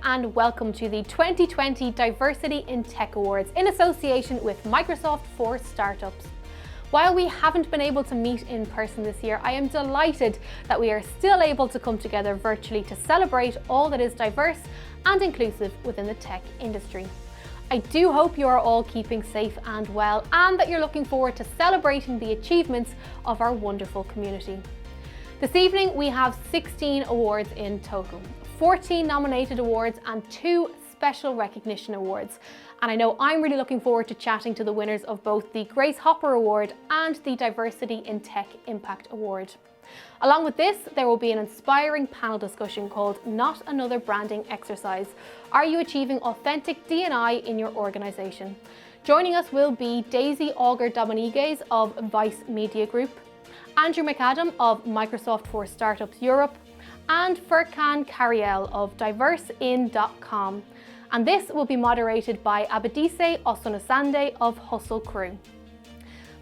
and welcome to the 2020 Diversity in Tech Awards in association with Microsoft for Startups. While we haven't been able to meet in person this year, I am delighted that we are still able to come together virtually to celebrate all that is diverse and inclusive within the tech industry. I do hope you are all keeping safe and well, and that you're looking forward to celebrating the achievements of our wonderful community. This evening we have 16 awards in total, 14 nominated awards and 2 special recognition awards. And I know I'm really looking forward to chatting to the winners of both the Grace Hopper Award and the Diversity in Tech Impact Award. Along with this, there will be an inspiring panel discussion called Not Another Branding Exercise. Are you achieving authentic D&I in your organisation? Joining us will be Daisy Auger-Dominguez of Vice Media Group, Andrew McAdam of Microsoft for Startups Europe, and Furkan Kariel of diversein.com. And this will be moderated by Abadise Osunasande of Hustle Crew.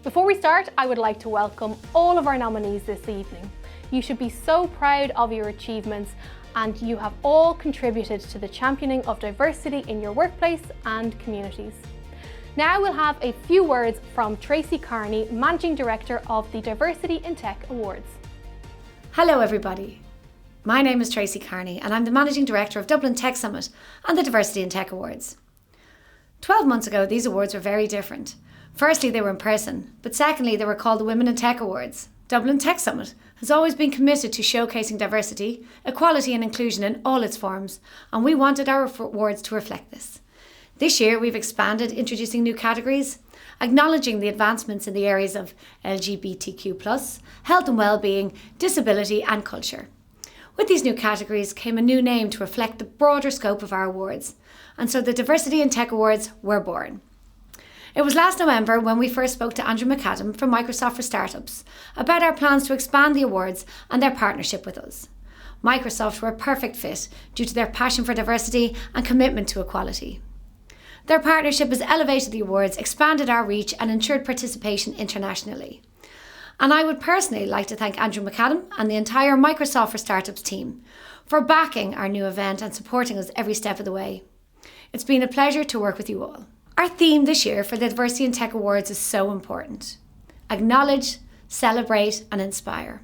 Before we start, I would like to welcome all of our nominees this evening. You should be so proud of your achievements, and you have all contributed to the championing of diversity in your workplace and communities. Now we'll have a few words from Tracy Carney, Managing Director of the Diversity in Tech Awards. Hello everybody. My name is Tracy Carney and I'm the Managing Director of Dublin Tech Summit and the Diversity in Tech Awards. 12 months ago, these awards were very different. Firstly, they were in person, but secondly, they were called the Women in Tech Awards. Dublin Tech Summit has always been committed to showcasing diversity, equality and inclusion in all its forms, and we wanted our awards to reflect this. This year, we've expanded, introducing new categories, acknowledging the advancements in the areas of LGBTQ+, health and well-being, disability and culture. With these new categories came a new name to reflect the broader scope of our awards, and so the Diversity in Tech Awards were born. It was last November when we first spoke to Andrew McAdam from Microsoft for Startups about our plans to expand the awards and their partnership with us. Microsoft were a perfect fit due to their passion for diversity and commitment to equality. Their partnership has elevated the awards, expanded our reach and ensured participation internationally. And I would personally like to thank Andrew McAdam and the entire Microsoft for Startups team for backing our new event and supporting us every step of the way. It's been a pleasure to work with you all. Our theme this year for the Diversity in Tech Awards is so important. Acknowledge, celebrate and inspire.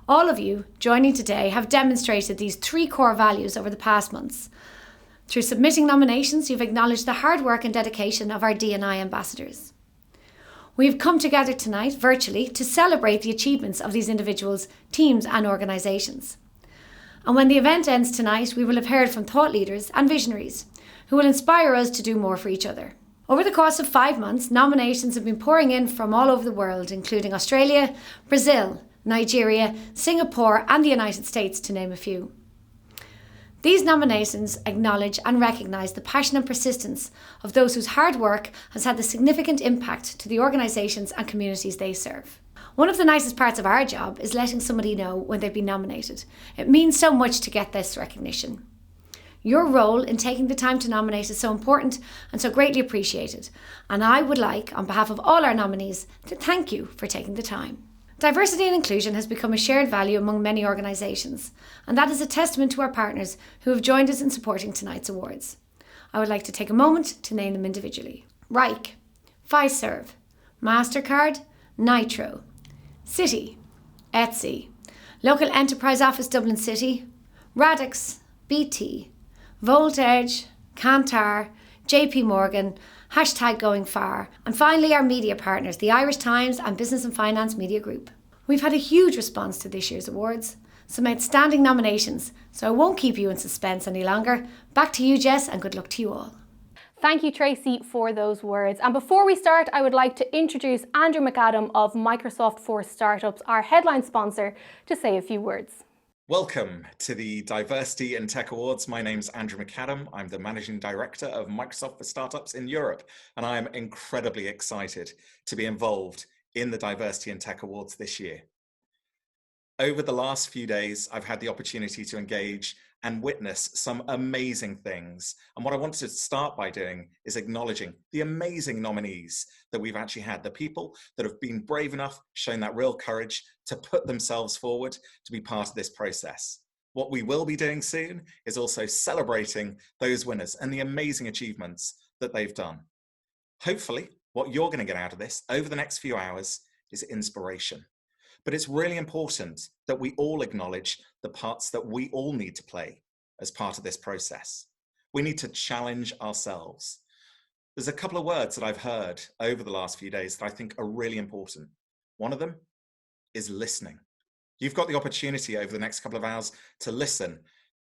All of you joining today have demonstrated these 3 core values over the past months. Through submitting nominations, you've acknowledged the hard work and dedication of our D&I ambassadors. We've come together tonight virtually to celebrate the achievements of these individuals, teams and organisations. And when the event ends tonight, we will have heard from thought leaders and visionaries who will inspire us to do more for each other. Over the course of 5 months, nominations have been pouring in from all over the world, including Australia, Brazil, Nigeria, Singapore and the United States, to name a few. These nominations acknowledge and recognise the passion and persistence of those whose hard work has had a significant impact to the organisations and communities they serve. One of the nicest parts of our job is letting somebody know when they've been nominated. It means so much to get this recognition. Your role in taking the time to nominate is so important and so greatly appreciated. And I would like, on behalf of all our nominees, to thank you for taking the time. Diversity and inclusion has become a shared value among many organisations, and that is a testament to our partners who have joined us in supporting tonight's awards. I would like to take a moment to name them individually. Reich, Fiserv, Mastercard, Nitro, Citi, Etsy, Local Enterprise Office Dublin City, Radix, BT, Voltage, Kantar, JP Morgan, #GoingFar, and finally our media partners, the Irish Times and Business and Finance Media Group. We've had a huge response to this year's awards, some outstanding nominations, so I won't keep you in suspense any longer. Back to you, Jess, and good luck to you all. Thank you, Tracy, for those words. And before we start, I would like to introduce Andrew McAdam of Microsoft for Startups, our headline sponsor, to say a few words. Welcome to the Diversity in Tech Awards. My name's Andrew McAdam. I'm the Managing Director of Microsoft for Startups in Europe, and I am incredibly excited to be involved in the Diversity in Tech Awards this year. Over the last few days, I've had the opportunity to engage and witness some amazing things. And what I wanted to start by doing is acknowledging the amazing nominees that we've actually had, the people that have been brave enough, shown that real courage to put themselves forward to be part of this process. What we will be doing soon is also celebrating those winners and the amazing achievements that they've done. Hopefully, what you're going to get out of this over the next few hours is inspiration. But it's really important that we all acknowledge the parts that we all need to play as part of this process. We need to challenge ourselves. There's a couple of words that I've heard over the last few days that I think are really important. One of them is listening. You've got the opportunity over the next couple of hours to listen,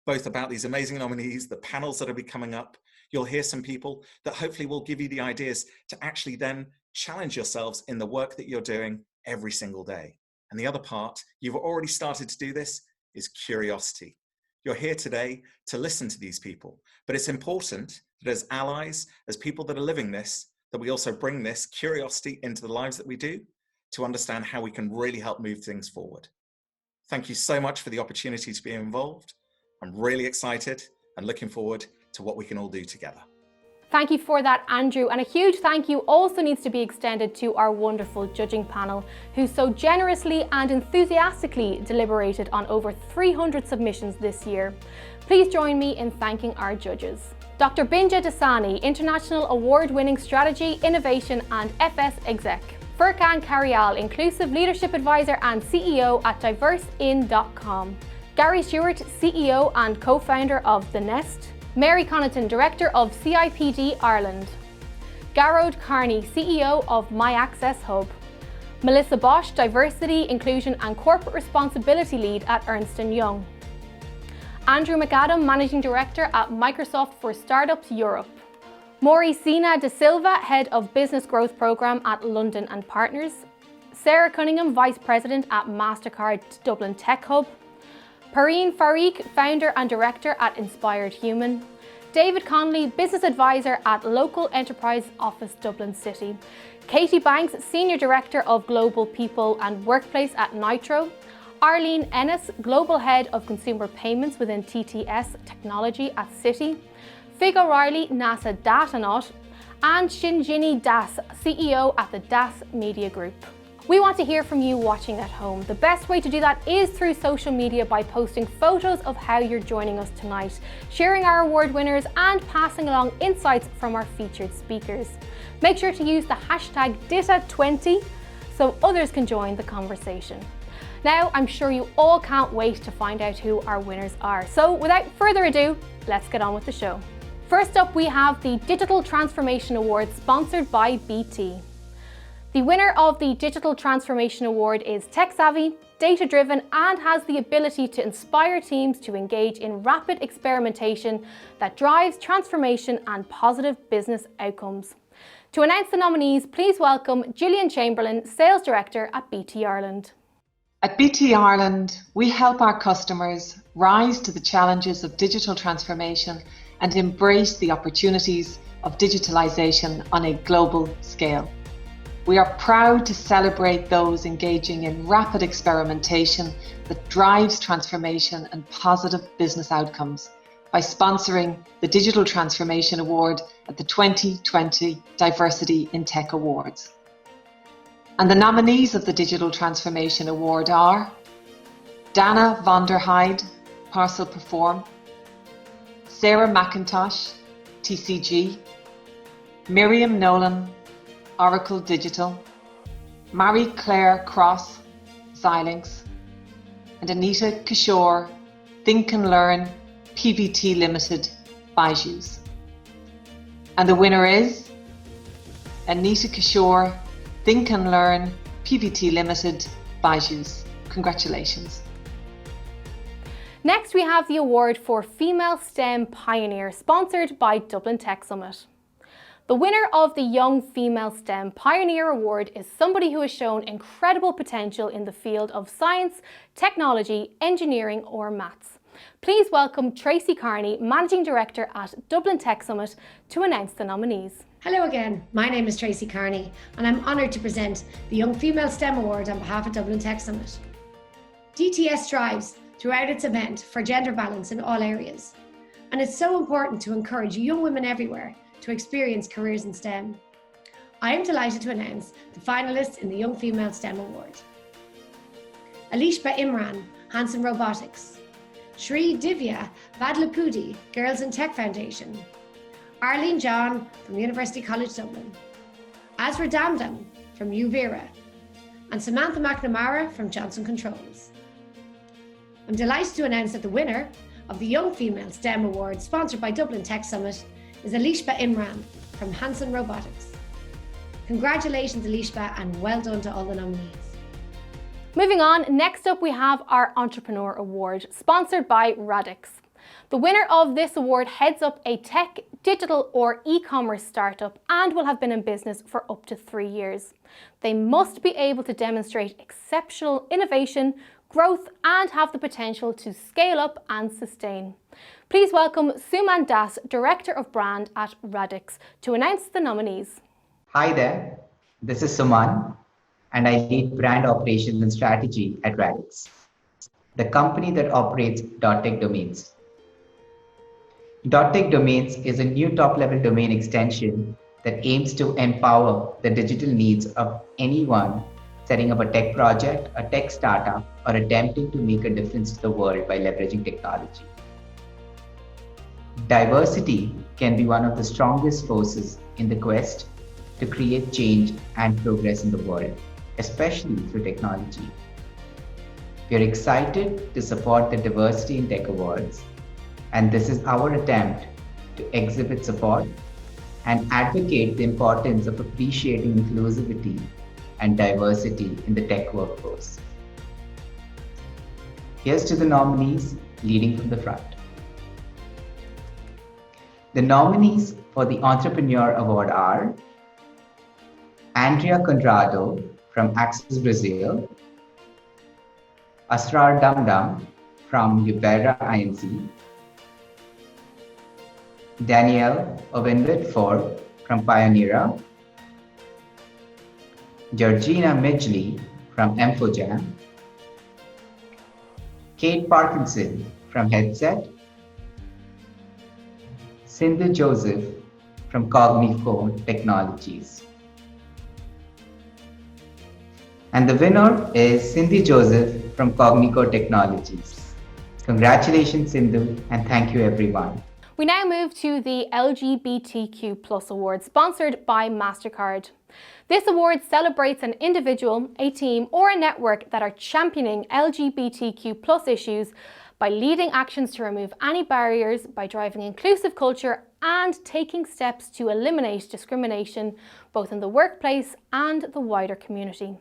both about these amazing nominees, the panels that will be coming up. You'll hear some people that hopefully will give you the ideas to actually then challenge yourselves in the work that you're doing every single day. And the other part, you've already started to do this, is curiosity. You're here today to listen to these people, but it's important that as allies, as people that are living this, that we also bring this curiosity into the lives that we do to understand how we can really help move things forward. Thank you so much for the opportunity to be involved. I'm really excited and looking forward to what we can all do together. Thank you for that, Andrew, and a huge thank you also needs to be extended to our wonderful judging panel, who so generously and enthusiastically deliberated on over 300 submissions this year. Please join me in thanking our judges. Dr. Binja Dasani, International Award-winning Strategy, Innovation and FS Exec. Furkan Karyal, Inclusive Leadership Advisor and CEO at diversein.com. Gary Stewart, CEO and co-founder of The Nest. Mary Connaughton, Director of CIPD Ireland. Garrod Carney, CEO of My Access Hub. Melissa Bosch, Diversity, Inclusion and Corporate Responsibility Lead at Ernst & Young. Andrew McAdam, Managing Director at Microsoft for Startups Europe. Mauricina De Silva, Head of Business Growth Programme at London & Partners. Sarah Cunningham, Vice President at Mastercard Dublin Tech Hub. Pareen Farooq, Founder and Director at Inspired Human. David Conley, Business Advisor at Local Enterprise Office Dublin City. Katie Banks, Senior Director of Global People and Workplace at Nitro. Arlene Ennis, Global Head of Consumer Payments within TTS Technology at Citi. Fig O'Reilly, NASA Datanaut. And Shinjini Das, CEO at the Das Media Group. We want to hear from you watching at home. The best way to do that is through social media by posting photos of how you're joining us tonight, sharing our award winners and passing along insights from our featured speakers. Make sure to use the hashtag DITA20 so others can join the conversation. Now, I'm sure you all can't wait to find out who our winners are. So without further ado, let's get on with the show. First up, we have the Digital Transformation Award sponsored by BT. The winner of the Digital Transformation Award is tech-savvy, data-driven, and has the ability to inspire teams to engage in rapid experimentation that drives transformation and positive business outcomes. To announce the nominees, please welcome Gillian Chamberlain, Sales Director at BT Ireland. At BT Ireland, we help our customers rise to the challenges of digital transformation and embrace the opportunities of digitalisation on a global scale. We are proud to celebrate those engaging in rapid experimentation that drives transformation and positive business outcomes by sponsoring the Digital Transformation Award at the 2020 Diversity in Tech Awards. And the nominees of the Digital Transformation Award are Dana von der Heide, Parcel Perform, Sarah McIntosh, TCG, Miriam Nolan, Oracle Digital, Marie-Claire Cross, Xilinx, and Anita Kishore, Think and Learn, PVT Limited, Byju's. And the winner is Anita Kishore, Think and Learn, PVT Limited, Byju's. Congratulations. Next, we have the award for Female STEM Pioneer, sponsored by Dublin Tech Summit. The winner of the Young Female STEM Pioneer Award is somebody who has shown incredible potential in the field of science, technology, engineering or maths. Please welcome Tracy Carney, Managing Director at Dublin Tech Summit, to announce the nominees. Hello again, my name is Tracy Carney and I'm honoured to present the Young Female STEM Award on behalf of Dublin Tech Summit. DTS strives throughout its event for gender balance in all areas, and it's so important to encourage young women everywhere to experience careers in STEM. I am delighted to announce the finalists in the Young Female STEM Award. Allyship Imran, Hanson Robotics. Shri Divya Vadlapudi, Girls in Tech Foundation, Arlene John from University College Dublin, Azra Damdam from Uvira, and Samantha McNamara from Johnson Controls. I'm delighted to announce that the winner of the Young Female STEM Award sponsored by Dublin Tech Summit is Allyship Imran from Hanson Robotics. Congratulations Allyship, and well done to all the nominees. Moving on, next up we have our Entrepreneur Award, sponsored by Radix. The winner of this award heads up a tech, digital or e-commerce startup and will have been in business for up to 3 years. They must be able to demonstrate exceptional innovation, growth and have the potential to scale up and sustain. Please welcome Suman Das, Director of Brand at Radix, to announce the nominees. Hi there, this is Suman, and I lead brand operations and strategy at Radix, the company that operates .tech domains. .tech domains is a new top-level domain extension that aims to empower the digital needs of anyone setting up a tech project, a tech startup, or attempting to make a difference to the world by leveraging technology. Diversity can be one of the strongest forces in the quest to create change and progress in the world, especially through technology. We are excited to support the Diversity in Tech Awards, and this is our attempt to exhibit support and advocate the importance of appreciating inclusivity and diversity in the tech workforce. Here's to the nominees leading from the front. The nominees for the Entrepreneur Award are Andrea Conrado from Axis Brazil, Asrar Damdam from Ubera Inc., Danielle Ovenwit-Ford from Pioneera, Georgina Midgley from Infojam, Kate Parkinson from Headset, Sindhu Joseph from Cognico Technologies. And the winner is Cindy Joseph from Cognico Technologies. Congratulations, Sindhu, and thank you, everyone. We now move to the LGBTQ+ award, sponsored by Mastercard. This award celebrates an individual, a team, or a network that are championing LGBTQ+ issues by leading actions to remove any barriers, by driving inclusive culture and taking steps to eliminate discrimination both in the workplace and the wider community.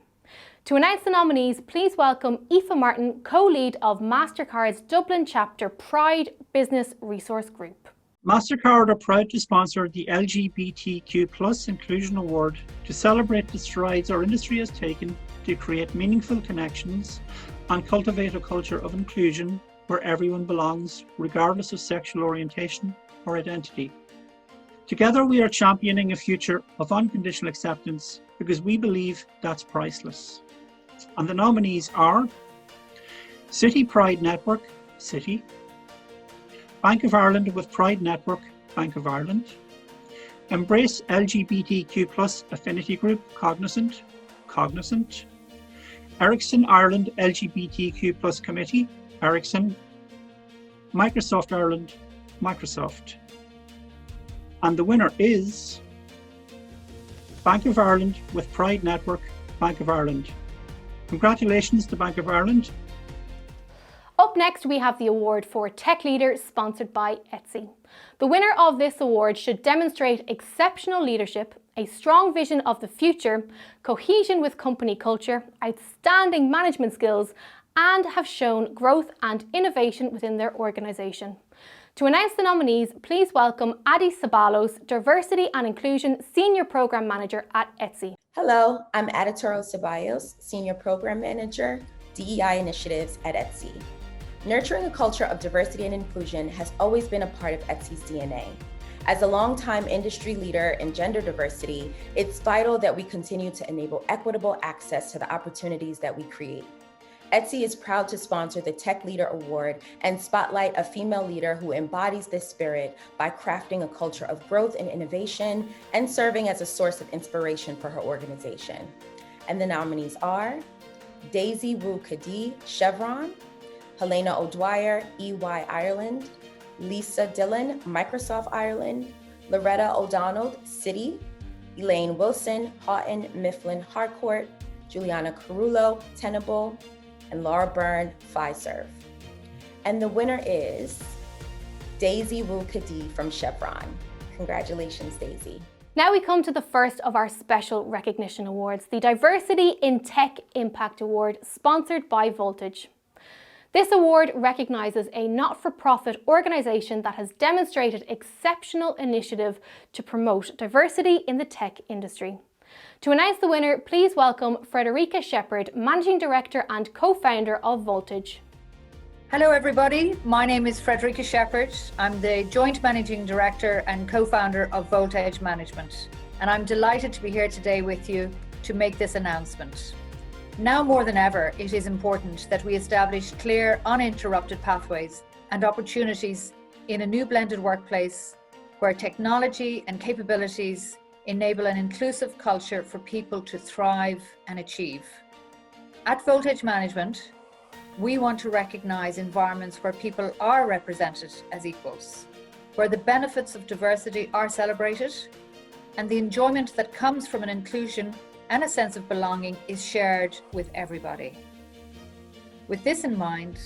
To announce the nominees, please welcome Aoife Martin, co-lead of Mastercard's Dublin Chapter Pride Business Resource Group. Mastercard are proud to sponsor the LGBTQ+ Inclusion Award to celebrate the strides our industry has taken to create meaningful connections and cultivate a culture of inclusion where everyone belongs, regardless of sexual orientation or identity. Together, we are championing a future of unconditional acceptance because we believe that's priceless. And the nominees are City Pride Network, City, Bank of Ireland with Pride Network, Bank of Ireland, Embrace LGBTQ+ Affinity Group, Cognizant, Cognizant, Ericsson Ireland LGBTQ+ Committee, Ericsson, Microsoft Ireland, Microsoft. And the winner is Bank of Ireland with Pride Network, Bank of Ireland. Congratulations to Bank of Ireland. Up next, we have the award for Tech Leader, sponsored by Etsy. The winner of this award should demonstrate exceptional leadership, a strong vision of the future, cohesion with company culture, outstanding management skills, and have shown growth and innovation within their organisation. To announce the nominees, please welcome Adi Sabalos, Diversity and Inclusion Senior Programme Manager at Etsy. Hello, I'm Aditoro Ceballos, Senior Program Manager, DEI Initiatives at Etsy. Nurturing a culture of diversity and inclusion has always been a part of Etsy's DNA. As a longtime industry leader in gender diversity, it's vital that we continue to enable equitable access to the opportunities that we create. Etsy is proud to sponsor the Tech Leader Award and spotlight a female leader who embodies this spirit by crafting a culture of growth and innovation and serving as a source of inspiration for her organization. And the nominees are Daisy Wu Kadi, Chevron, Helena O'Dwyer, EY Ireland, Lisa Dillon, Microsoft Ireland, Loretta O'Donnell, Citi, Elaine Wilson, Houghton Mifflin Harcourt, Juliana Carullo, Tenable, and Laura Byrne, Fiserv. And the winner is Daisy Rulkadi from Chevron. Congratulations, Daisy. Now we come to the first of our special recognition awards, the Diversity in Tech Impact Award, sponsored by Voltage. This award recognises a not-for-profit organisation that has demonstrated exceptional initiative to promote diversity in the tech industry. To announce the winner, please welcome Frederica Shepherd, Managing Director and Co-founder of Voltage. Hello everybody, my name is Frederica Shepherd. I'm the Joint Managing Director and Co-founder of Voltage Management, and I'm delighted to be here today with you to make this announcement. Now more than ever, it is important that we establish clear, uninterrupted pathways and opportunities in a new blended workplace where technology and capabilities enable an inclusive culture for people to thrive and achieve. At Voltage Management, we want to recognise environments where people are represented as equals, where the benefits of diversity are celebrated, and the enjoyment that comes from an inclusion and a sense of belonging is shared with everybody. With this in mind,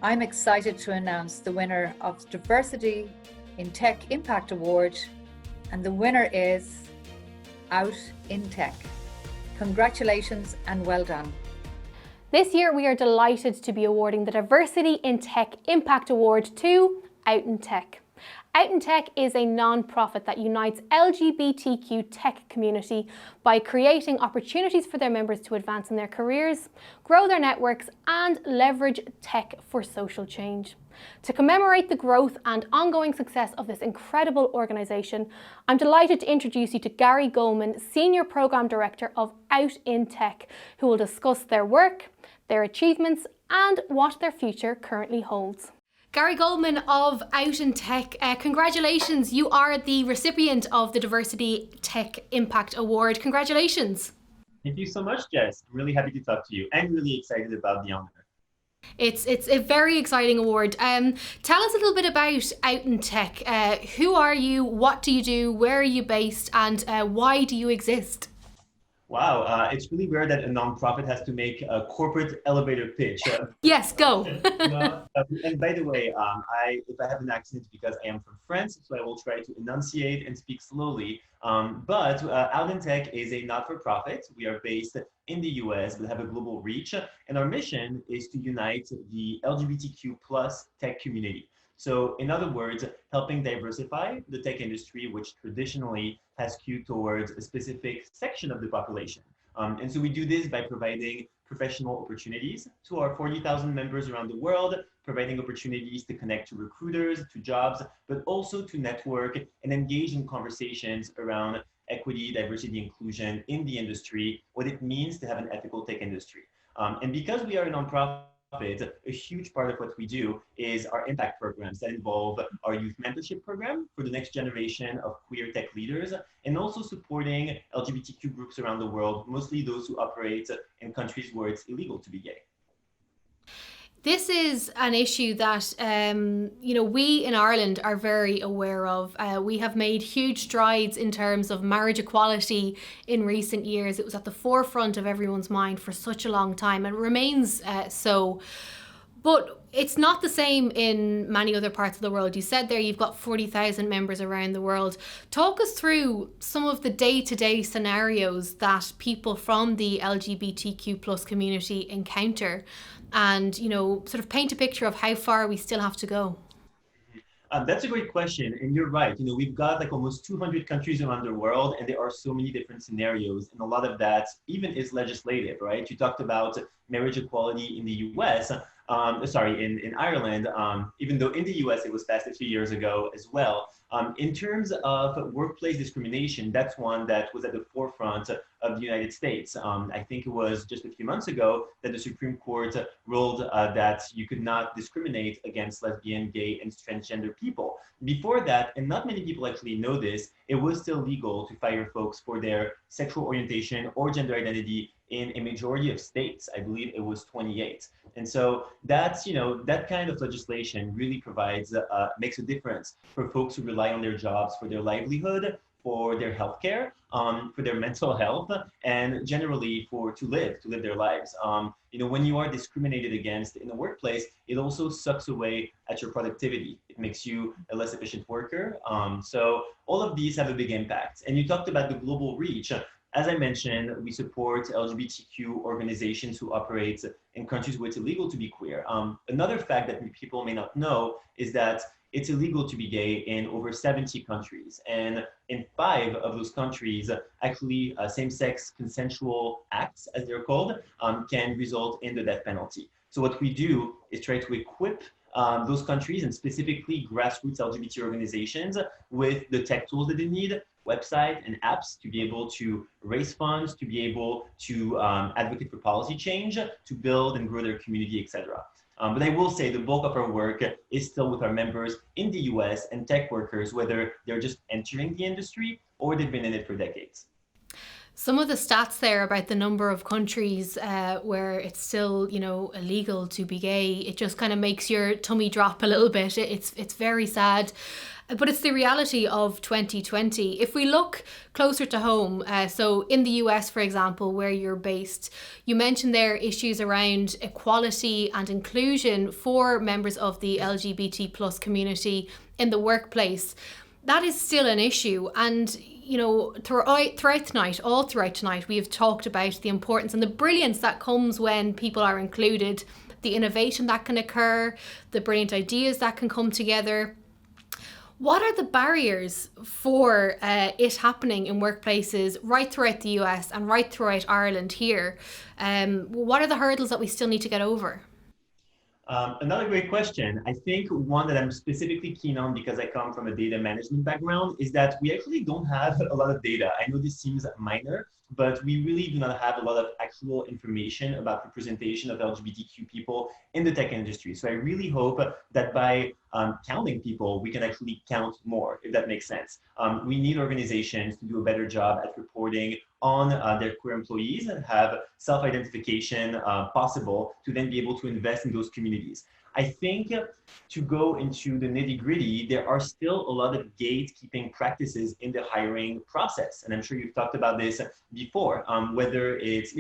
I'm excited to announce the winner of the Diversity in Tech Impact Award, and the winner is Out in Tech. Congratulations and well done. This year we are delighted to be awarding the Diversity in Tech Impact Award to Out in Tech. Out in Tech is a non-profit that unites LGBTQ tech community by creating opportunities for their members to advance in their careers, grow their networks, and leverage tech for social change. To commemorate the growth and ongoing success of this incredible organisation, I'm delighted to introduce you to Gary Goldman, Senior Programme Director of Out in Tech, who will discuss their work, their achievements, and what their future currently holds. Gary Goldman of Out in Tech, congratulations. You are the recipient of the Diversity Tech Impact Award. Congratulations. Thank you so much, Jess. I'm really happy to talk to you and really excited about the honor. It's a very exciting award. Tell us a little bit about Out in Tech. Who are you? What do you do? Where are you based? And why do you exist? Wow, it's really rare that a nonprofit has to make a corporate elevator pitch. Yes, go. And by the way, if I have an accent, it's because I am from France, so I will try to enunciate and speak slowly. But Alden Tech is a not-for-profit. We are based in the US, but have a global reach. And our mission is to unite the LGBTQ plus tech community. So in other words, helping diversify the tech industry, which traditionally has skewed towards a specific section of the population. And so we do this by providing professional opportunities to our 40,000 members around the world, providing opportunities to connect to recruiters, to jobs, but also to network and engage in conversations around equity, diversity, inclusion in the industry, what it means to have an ethical tech industry. And because we are a nonprofit, a huge part of what we do is our impact programs that involve our youth mentorship program for the next generation of queer tech leaders, and also supporting LGBTQ groups around the world, mostly those who operate in countries where it's illegal to be gay. This is an issue that, we in Ireland are very aware of. We have made huge strides in terms of marriage equality in recent years. It was at the forefront of everyone's mind for such a long time and remains so. But it's not the same in many other parts of the world. You said there you've got 40,000 members around the world. Talk us through some of the day-to-day scenarios that people from the LGBTQ plus community encounter, and sort of paint a picture of how far we still have to go. That's a great question, and you're right. We've got like almost 200 countries around the world, and there are so many different scenarios, and a lot of that even is legislative, right? You talked about marriage equality in the US, in Ireland, even though in the US it was passed a few years ago as well. In terms of workplace discrimination, that's one that was at the forefront of the United States. I think it was just a few months ago that the Supreme Court ruled that you could not discriminate against lesbian, gay, and transgender people. Before that, and not many people actually know this, it was still legal to fire folks for their sexual orientation or gender identity in a majority of states. I believe it was 28. And so that's, that kind of legislation really provides, makes a difference for folks who rely on their jobs for their livelihood, for their healthcare, for their mental health, and generally to live their lives. When you are discriminated against in the workplace, it also sucks away at your productivity. It makes you a less efficient worker. So all of these have a big impact. And you talked about the global reach. As I mentioned, we support LGBTQ organizations who operate in countries where it's illegal to be queer. Another fact that people may not know is that it's illegal to be gay in over 70 countries. And in 5 of those countries, actually same-sex consensual acts, as they're called, can result in the death penalty. So what we do is try to equip those countries, and specifically grassroots LGBT organizations, with the tech tools that they need, website and apps, to be able to raise funds, to be able to advocate for policy change, to build and grow their community, etc. But I will say the bulk of our work is still with our members in the US and tech workers, whether they're just entering the industry or they've been in it for decades. Some of the stats there about the number of countries where it's still, illegal to be gay, it just kind of makes your tummy drop a little bit. It's very sad. But it's the reality of 2020. If we look closer to home, so in the US, for example, where you're based, you mentioned there issues around equality and inclusion for members of the LGBT plus community in the workplace. That is still an issue. And throughout tonight, we have talked about the importance and the brilliance that comes when people are included, the innovation that can occur, the brilliant ideas that can come together. What are the barriers for it happening in workplaces right throughout the US and right throughout Ireland here? What are the hurdles that we still need to get over? Another great question. I think one that I'm specifically keen on, because I come from a data management background, is that we actually don't have a lot of data. I know this seems minor, but we really do not have a lot of actual information about representation of LGBTQ people in the tech industry. So I really hope that by counting people, we can actually count more, if that makes sense. We need organizations to do a better job at reporting on their queer employees and have self-identification possible to then be able to invest in those communities. I think to go into the nitty-gritty, there are still a lot of gatekeeping practices in the hiring process. And I'm sure you've talked about this before, whether it's,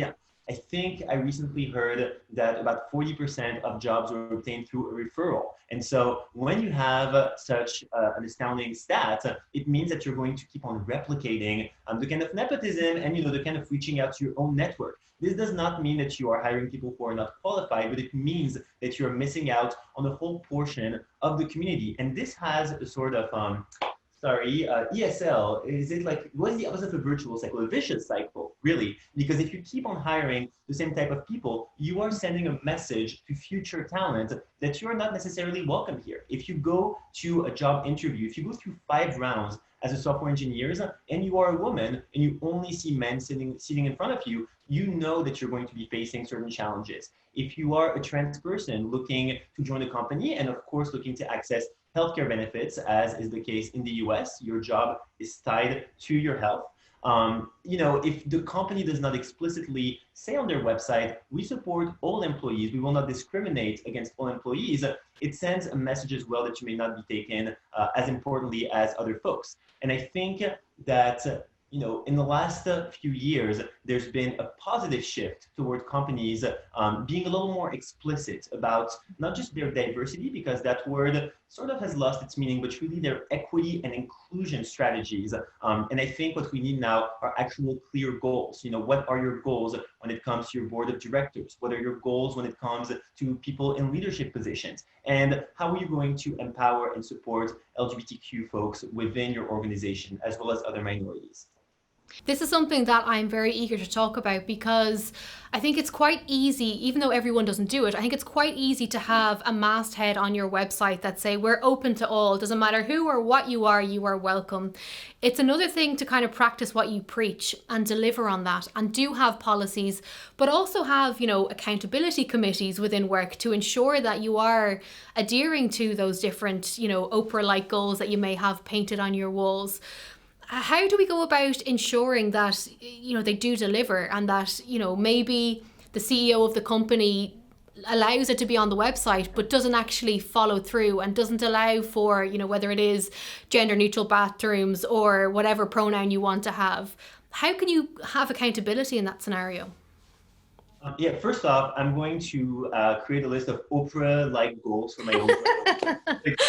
I think I recently heard that about 40% of jobs were obtained through a referral. And so when you have such an astounding stat, it means that you're going to keep on replicating the kind of nepotism and the kind of reaching out to your own network. This does not mean that you are hiring people who are not qualified, but it means that you're missing out on a whole portion of the community. And this has a sort of ESL, is it like, what is the opposite of a virtual cycle? A vicious cycle, really. Because if you keep on hiring the same type of people, you are sending a message to future talent that you are not necessarily welcome here. If you go to a job interview, if you go through 5 rounds as a software engineer and you are a woman and you only see men sitting in front of you, you know that you're going to be facing certain challenges. If you are a trans person looking to join a company and of course looking to access healthcare benefits, as is the case in the US, your job is tied to your health. If the company does not explicitly say on their website, we support all employees, we will not discriminate against all employees, it sends a message as well that you may not be taken as importantly as other folks. And I think that in the last few years, there's been a positive shift toward companies being a little more explicit about not just their diversity, because that word sort of has lost its meaning, but really their equity and inclusion strategies. And I think what we need now are actual clear goals. What are your goals when it comes to your board of directors? What are your goals when it comes to people in leadership positions? And how are you going to empower and support LGBTQ folks within your organization, as well as other minorities? This is something that I'm very eager to talk about, because I think it's quite easy, even though everyone doesn't do it, I think it's quite easy to have a masthead on your website that say, we're open to all, doesn't matter who or what you are welcome. It's another thing to kind of practice what you preach and deliver on that, and do have policies, but also have, accountability committees within work to ensure that you are adhering to those different, Oprah-like goals that you may have painted on your walls. How do we go about ensuring that, they do deliver, and that, maybe the CEO of the company allows it to be on the website but doesn't actually follow through and doesn't allow for, whether it is gender neutral bathrooms or whatever pronoun you want to have? How can you have accountability in that scenario? Yeah, first off, I'm going to create a list of Oprah-like goals for my own. Thank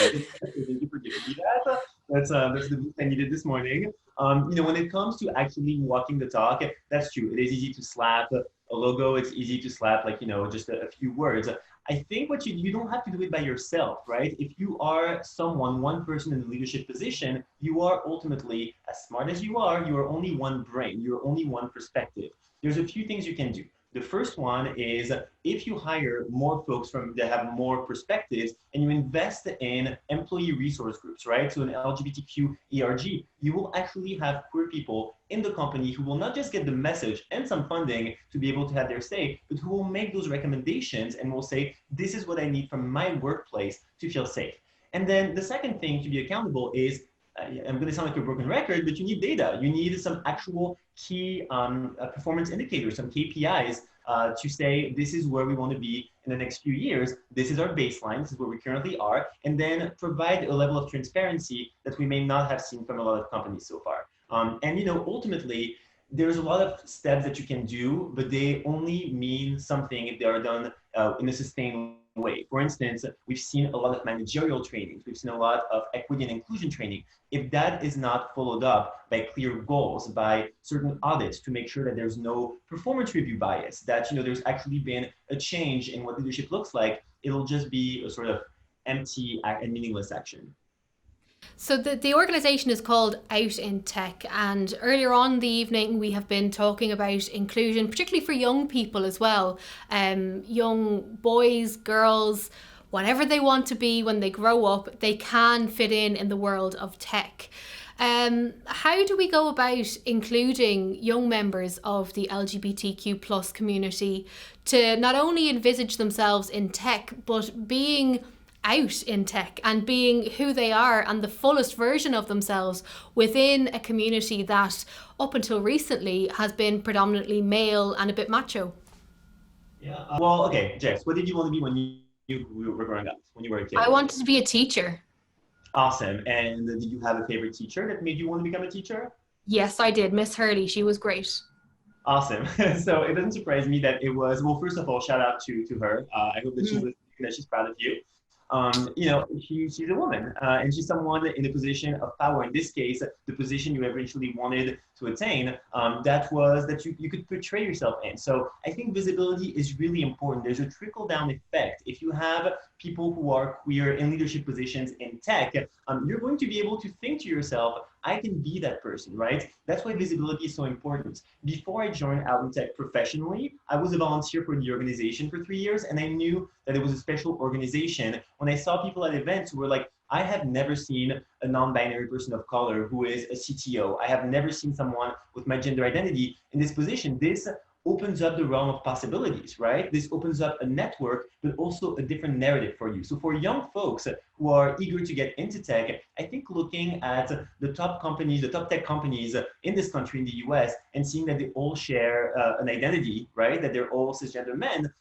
you for giving me that. That's the boost I needed this morning. When it comes to actually walking the talk, that's true. It is easy to slap a logo. It's easy to slap just a few words. I think what you don't have to do it by yourself, right? If you are one person in a leadership position, you are ultimately, as smart as you are only one brain. You're only one perspective. There's a few things you can do. The first one is if you hire more folks that have more perspectives and you invest in employee resource groups, right? So an LGBTQ ERG, you will actually have queer people in the company who will not just get the message and some funding to be able to have their say, but who will make those recommendations and will say, this is what I need from my workplace to feel safe. And then the second thing to be accountable is, I'm going to sound like a broken record, but you need data. You need some actual key performance indicators, some KPIs to say this is where we want to be in the next few years. This is our baseline. This is where we currently are. And then provide a level of transparency that we may not have seen from a lot of companies so far. Ultimately, there's a lot of steps that you can do, but they only mean something if they are done in a sustained way. For instance, we've seen a lot of managerial trainings. We've seen a lot of equity and inclusion training. If that is not followed up by clear goals, by certain audits to make sure that there's no performance review bias, that there's actually been a change in what leadership looks like, it'll just be a sort of empty and meaningless action. So the organisation is called Out in Tech, and earlier on in the evening we have been talking about inclusion, particularly for young people as well, young boys, girls, whatever they want to be when they grow up, they can fit in the world of tech. How do we go about including young members of the LGBTQ plus community to not only envisage themselves in tech, but being out in tech and being who they are and the fullest version of themselves within a community that up until recently has been predominantly male and a bit macho? Yeah. Well, okay, Jess, what did you want to be when you were growing up, when you were a kid? I wanted to be a teacher. Awesome. And did you have a favorite teacher that made you want to become a teacher? Yes, I did. Miss Hurley, she was great. Awesome. So it doesn't surprise me that it was, well, first of all, shout out to her. I hope that she's listening, that she's proud of you. She's a woman and she's someone in a position of power. In this case, the position you eventually wanted to attain, that was that you could portray yourself in. So I think visibility is really important. There's a trickle down effect. If you have people who are queer in leadership positions in tech, you're going to be able to think to yourself, I can be that person, right? That's why visibility is so important. Before I joined Alden Tech professionally, I was a volunteer for the organization for 3 years, and I knew that it was a special organization. When I saw people at events who were like, I have never seen a non-binary person of color who is a CTO. I have never seen someone with my gender identity in this position. This opens up the realm of possibilities, right? This opens up a network, but also a different narrative for you. So for young folks who are eager to get into tech, I think looking at the top companies, the top tech companies in this country, in the US, and seeing that they all share an identity, right? That they're all cisgender men,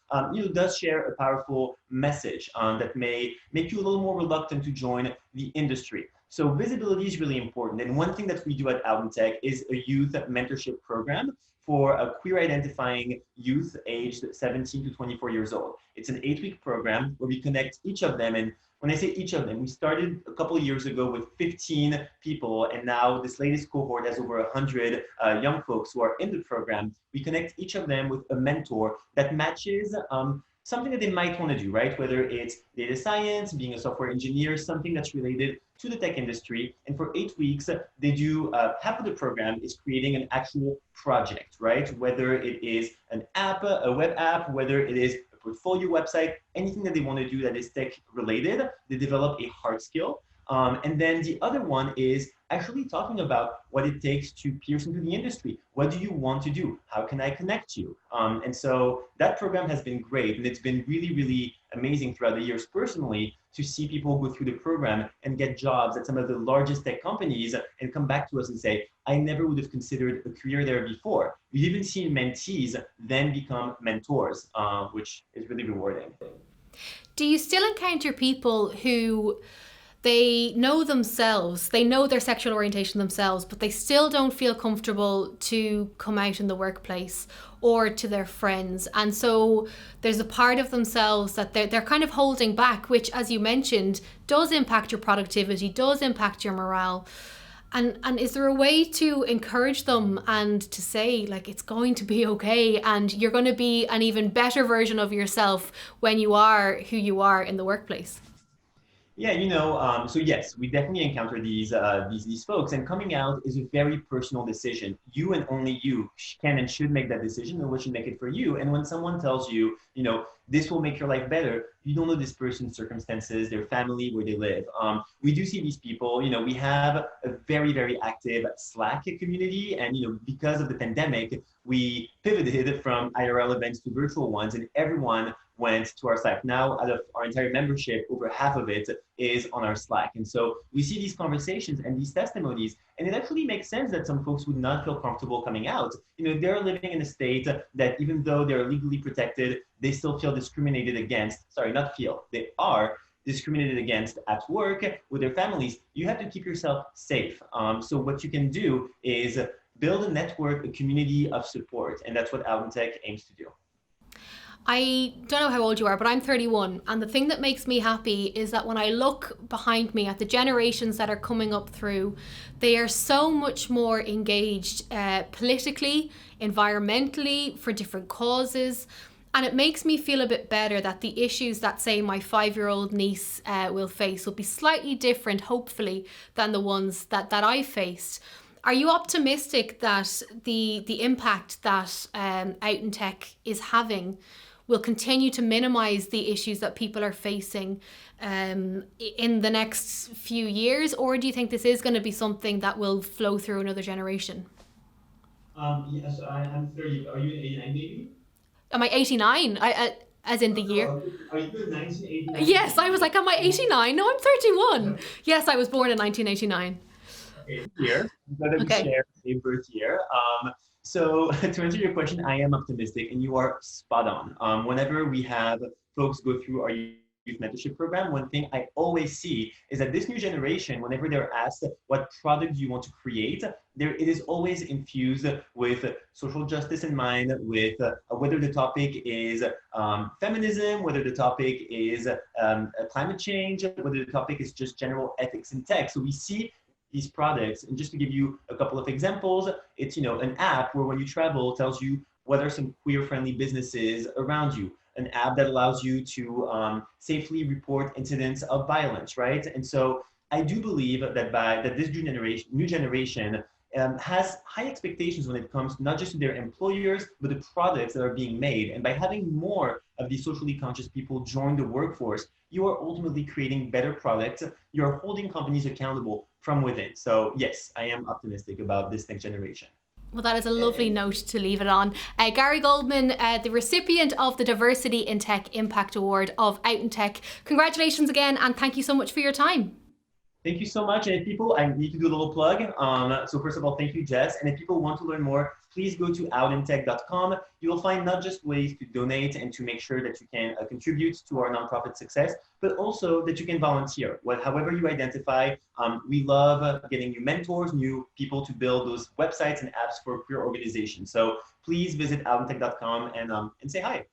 does share a powerful message that may make you a little more reluctant to join the industry. So visibility is really important. And one thing that we do at Alden Tech is a youth mentorship program for a queer identifying youth aged 17 to 24 years old. It's an 8-week program where we connect each of them. And when I say each of them, we started a couple of years ago with 15 people. And now this latest cohort has over 100 young folks who are in the program. We connect each of them with a mentor that matches something that they might want to do, right? Whether it's data science, being a software engineer, something that's related to the tech industry. And for 8 weeks, they do, half of the program is creating an actual project, right? Whether it is an app, a web app, whether it is a portfolio website, anything that they want to do that is tech related, they develop a hard skill. And then the other one is actually talking about what it takes to pierce into the industry. What do you want to do? How can I connect you? And so that program has been great. And it's been really, really amazing throughout the years personally to see people go through the program and get jobs at some of the largest tech companies and come back to us and say, I never would have considered a career there before. We've even seen mentees then become mentors, which is really rewarding. Do you still encounter people who they know themselves, they know their sexual orientation themselves, but they still don't feel comfortable to come out in the workplace or to their friends? And so there's a part of themselves that they're kind of holding back, which, as you mentioned, does impact your productivity, does impact your morale. And is there a way to encourage them and to say, like, it's going to be okay and you're going to be an even better version of yourself when you are who you are in the workplace? Yeah, so yes, we definitely encounter these folks, and coming out is a very personal decision. You and only you can and should make that decision, and what should make it for you. And when someone tells you, this will make your life better, you don't know this person's circumstances, their family, where they live. We do see these people. We have a very, very active Slack community, and because of the pandemic, we pivoted from IRL events to virtual ones, and everyone went to our Slack. Now, out of our entire membership, over half of it is on our Slack. And so we see these conversations and these testimonies, and it actually makes sense that some folks would not feel comfortable coming out. They're living in a state that even though they're legally protected, they still feel discriminated against. They are discriminated against at work with their families. You have to keep yourself safe. So what you can do is build a network, a community of support. And that's what Alden Tech aims to do. I don't know how old you are, but I'm 31. And the thing that makes me happy is that when I look behind me at the generations that are coming up through, they are so much more engaged politically, environmentally, for different causes. And it makes me feel a bit better that the issues that, say, my 5-year-old niece will face will be slightly different, hopefully, than the ones that I faced. Are you optimistic that the impact that Alden Tech is having will continue to minimize the issues that people are facing in the next few years? Or do you think this is going to be something that will flow through another generation? Yes, I'm 30. Are you an 89 baby? Am I 89? As in the year? Are you a 1989? Yes, I was like, am I 89? No, I'm 31. Yes, I was born in 1989. Okay, year. We share a birth year. So to answer your question, I am optimistic, and you are spot on. Whenever we have folks go through our youth mentorship program, one thing I always see is that this new generation, whenever they're asked what product do you want to create, it is always infused with social justice in mind, with whether the topic is feminism, whether the topic is climate change, whether the topic is just general ethics in tech. So we see these products, and just to give you a couple of examples, it's an app where when you travel tells you what are some queer-friendly businesses around you, an app that allows you to safely report incidents of violence, right? And so I do believe that this new generation has high expectations when it comes not just to their employers, but the products that are being made. And by having more of these socially conscious people join the workforce, you are ultimately creating better products. You're holding companies accountable from within. So yes, I am optimistic about this next generation. Well, that is a lovely note to leave it on. Gary Goldman, the recipient of the Diversity in Tech Impact Award of Alden Tech. Congratulations again, and thank you so much for your time. Thank you so much. And if people, I need to do a little plug. So first of all, thank you, Jess. And if people want to learn more, please go to aldentech.com. You will find not just ways to donate and to make sure that you can contribute to our nonprofit success, but also that you can volunteer. However you identify, we love getting new mentors, new people to build those websites and apps for queer organizations. So please visit aldentech.com and say hi.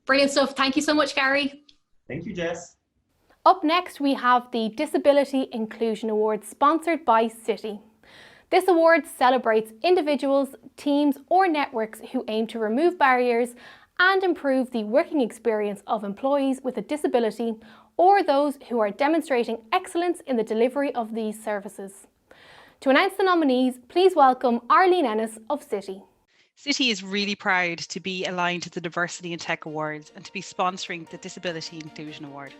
Brilliant stuff. Thank you so much, Gary. Thank you, Jess. Up next, we have the Disability Inclusion Award, sponsored by Citi. This award celebrates individuals, teams or networks who aim to remove barriers and improve the working experience of employees with a disability or those who are demonstrating excellence in the delivery of these services. To announce the nominees, please welcome Arlene Ennis of Citi. Citi is really proud to be aligned to the Diversity in Tech Awards and to be sponsoring the Disability Inclusion Award.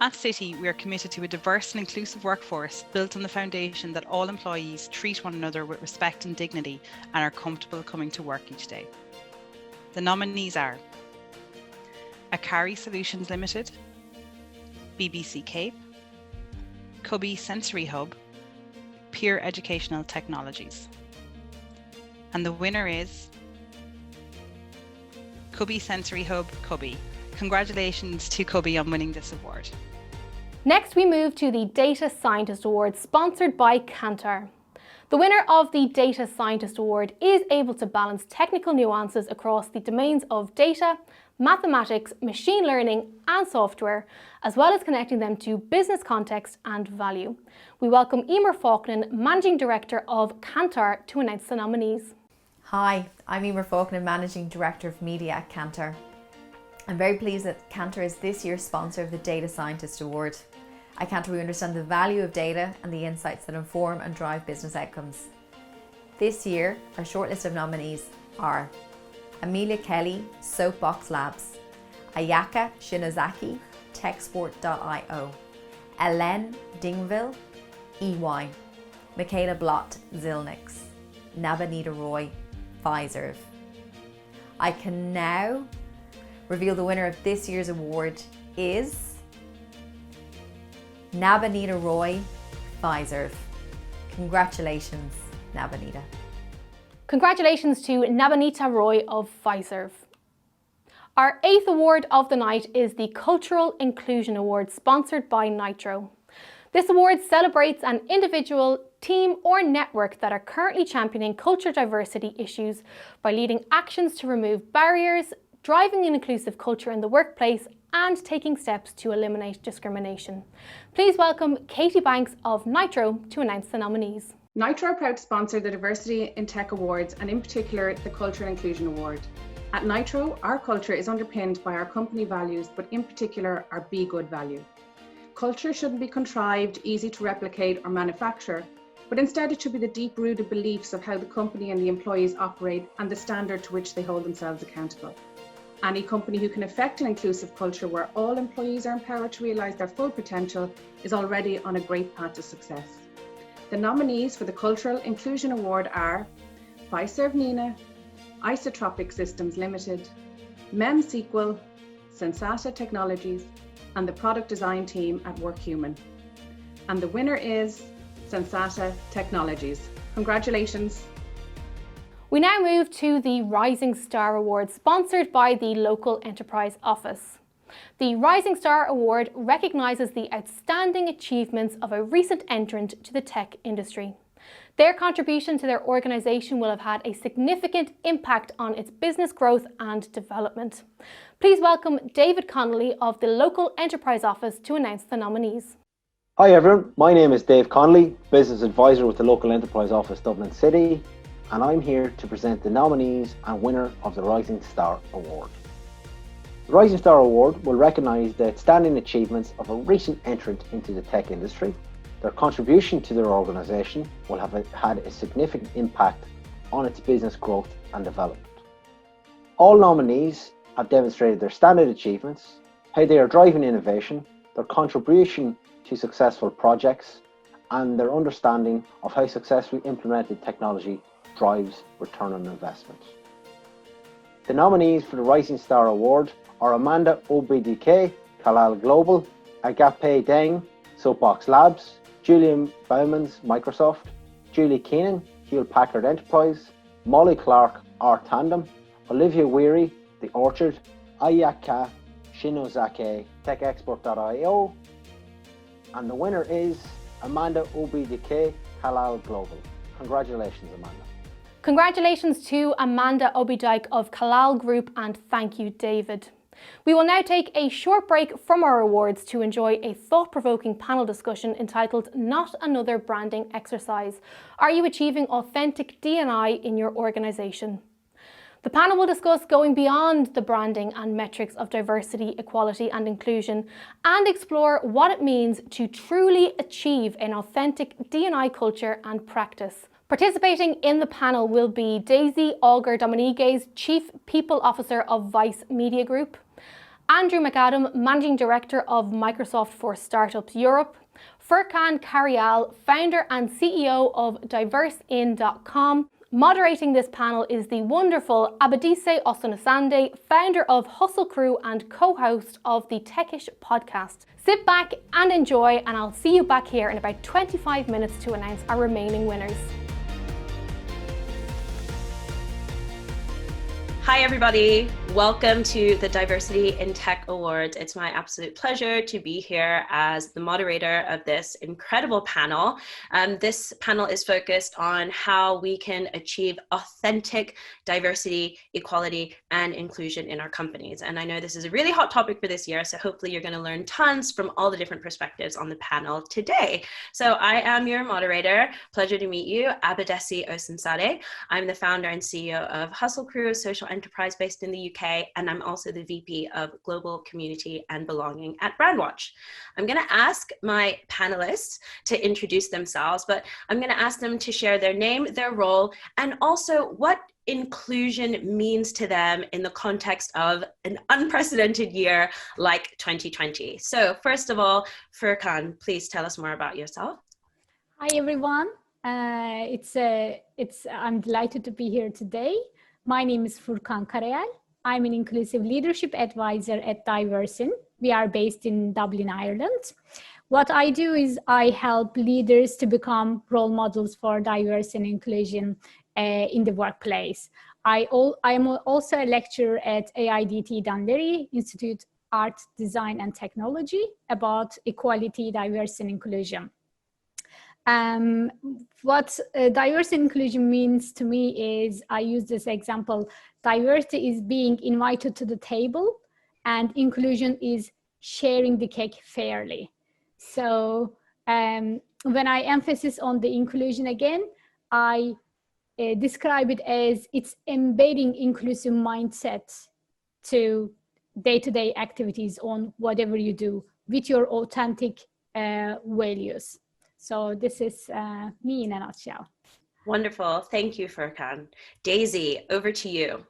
At City, we are committed to a diverse and inclusive workforce built on the foundation that all employees treat one another with respect and dignity and are comfortable coming to work each day. The nominees are Akari Solutions Limited, BBC Cape, Cubby Sensory Hub, Pure Educational Technologies. And the winner is Cubby Sensory Hub Cubby. Congratulations to Cubby on winning this award. Next, we move to the Data Scientist Award, sponsored by Kantar. The winner of the Data Scientist Award is able to balance technical nuances across the domains of data, mathematics, machine learning and software, as well as connecting them to business context and value. We welcome Emer Faulkner, Managing Director of Kantar, to announce the nominees. Hi, I'm Emer Faulkner, Managing Director of Media at Kantar. I'm very pleased that Kantar is this year's sponsor of the Data Scientist Award. At Kantar, we understand the value of data and the insights that inform and drive business outcomes. This year, our shortlist of nominees are Amelia Kelly, Soapbox Labs, Ayaka Shinozaki, Techsport.io, Ellen Dingville, EY, Michaela Blott, Zilnix, Nabanita Roy, Pfizer. I can now reveal the winner of this year's award is Nabanita Roy, Pfizer. Congratulations, Nabanita. Congratulations to Nabanita Roy of Pfizer. Our 8th award of the night is the Cultural Inclusion Award, sponsored by Nitro. This award celebrates an individual, team or network that are currently championing culture diversity issues by leading actions to remove barriers, driving an inclusive culture in the workplace and taking steps to eliminate discrimination. Please welcome Katie Banks of Nitro to announce the nominees. Nitro are proud to sponsor the Diversity in Tech Awards and in particular the Cultural Inclusion Award. At Nitro, our culture is underpinned by our company values, but in particular our Be Good value. Culture shouldn't be contrived, easy to replicate or manufacture, but instead it should be the deep-rooted beliefs of how the company and the employees operate and the standard to which they hold themselves accountable. Any company who can effect an inclusive culture where all employees are empowered to realise their full potential is already on a great path to success. The nominees for the Cultural Inclusion Award are Pfizer Nina, Isotropic Systems Limited, MemSQL, Sensata Technologies, and the product design team at WorkHuman. And the winner is Sensata Technologies. Congratulations. We now move to the Rising Star Award, sponsored by the Local Enterprise Office. The Rising Star Award recognises the outstanding achievements of a recent entrant to the tech industry. Their contribution to their organisation will have had a significant impact on its business growth and development. Please welcome David Connolly of the Local Enterprise Office to announce the nominees. Hi everyone, my name is Dave Connolly, Business Advisor with the Local Enterprise Office Dublin City, and I'm here to present the nominees and winner of the Rising Star Award. The Rising Star Award will recognise the outstanding achievements of a recent entrant into the tech industry. Their contribution to their organisation will have had a significant impact on its business growth and development. All nominees have demonstrated their standard achievements, how they are driving innovation, their contribution to successful projects, and their understanding of how successfully implemented technology drives return on investment. The nominees for the Rising Star Award are Amanda Obdk, Kalal Global, Agape Deng, Soapbox Labs, Julian Bowman's Microsoft, Julie Keenan, Hewlett Packard Enterprise, Molly Clark, R Tandem, Olivia Weary, The Orchard, Ayaka Shinozaki, TechExpert.io, and the winner is Amanda Obdk, Kalal Global. Congratulations, Amanda. Congratulations to Amanda Obidike of Kalal Group, and thank you, David. We will now take a short break from our awards to enjoy a thought-provoking panel discussion entitled Not Another Branding Exercise. Are you achieving authentic D&I in your organisation? The panel will discuss going beyond the branding and metrics of diversity, equality and inclusion and explore what it means to truly achieve an authentic D&I culture and practice. Participating in the panel will be Daisy Auger Dominguez, Chief People Officer of Vice Media Group, Andrew McAdam, Managing Director of Microsoft for Startups Europe, Furkan Karyal, founder and CEO of diversein.com. Moderating this panel is the wonderful Abadise Osunasande, founder of Hustle Crew and co-host of the Techish podcast. Sit back and enjoy, and I'll see you back here in about 25 minutes to announce our remaining winners. Hi everybody, welcome to the Diversity in Tech Awards. It's my absolute pleasure to be here as the moderator of this incredible panel. This panel is focused on how we can achieve authentic diversity, equality, and inclusion in our companies. And I know this is a really hot topic for this year, so hopefully you're going to learn tons from all the different perspectives on the panel today. So I am your moderator. Pleasure to meet you, Abadise Osunsade. I'm the founder and CEO of Hustle Crew, social enterprise based in the UK, and I'm also the VP of Global Community and Belonging at Brandwatch. I'm going to ask my panelists to introduce themselves, but I'm going to ask them to share their name, their role, and also what inclusion means to them in the context of an unprecedented year like 2020. So first of all, Furkan, please tell us more about yourself. Hi everyone, I'm delighted to be here today. My name is Furkan Karyal. I'm an inclusive leadership advisor at Diversin. We are based in Dublin, Ireland. What I do is I help leaders to become role models for diversity and inclusion in the workplace. I am also a lecturer at AIDT Dunleary Institute Art, Design and Technology about equality, diversity and inclusion. What diversity and inclusion means to me is, I use this example, diversity is being invited to the table and inclusion is sharing the cake fairly. So when I emphasize on the inclusion again, I describe it as it's embedding inclusive mindset to day-to-day activities on whatever you do with your authentic values. So this is me in a nutshell. Wonderful. Thank you, Furkan. Daisy, over to you.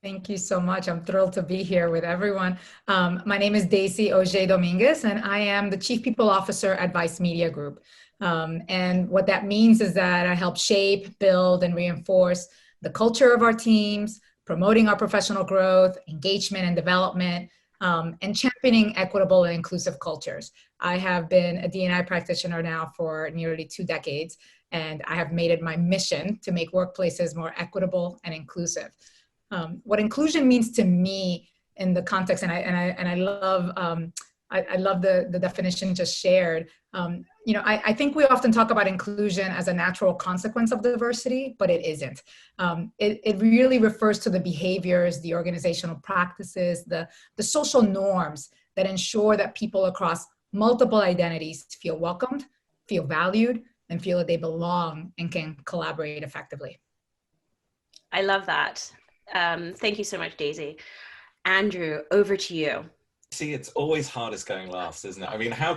Thank you so much. I'm thrilled to be here with everyone. My name is Daisy Auger Dominguez, and I am the Chief People Officer at Vice Media Group. And what that means is that I help shape, build, and reinforce the culture of our teams, promoting our professional growth, engagement and development, and championing equitable and inclusive cultures. I have been a D&I practitioner now for nearly 2 decades, and I have made it my mission to make workplaces more equitable and inclusive. What inclusion means to me in the context, and I love the definition just shared. I think we often talk about inclusion as a natural consequence of diversity, but it isn't. It really refers to the behaviors, the organizational practices, the social norms that ensure that people across multiple identities feel welcomed, feel valued, and feel that they belong and can collaborate effectively. I love that. Thank you so much, Daisy. Andrew, over to you. See, it's always hardest going last, isn't it? I mean, how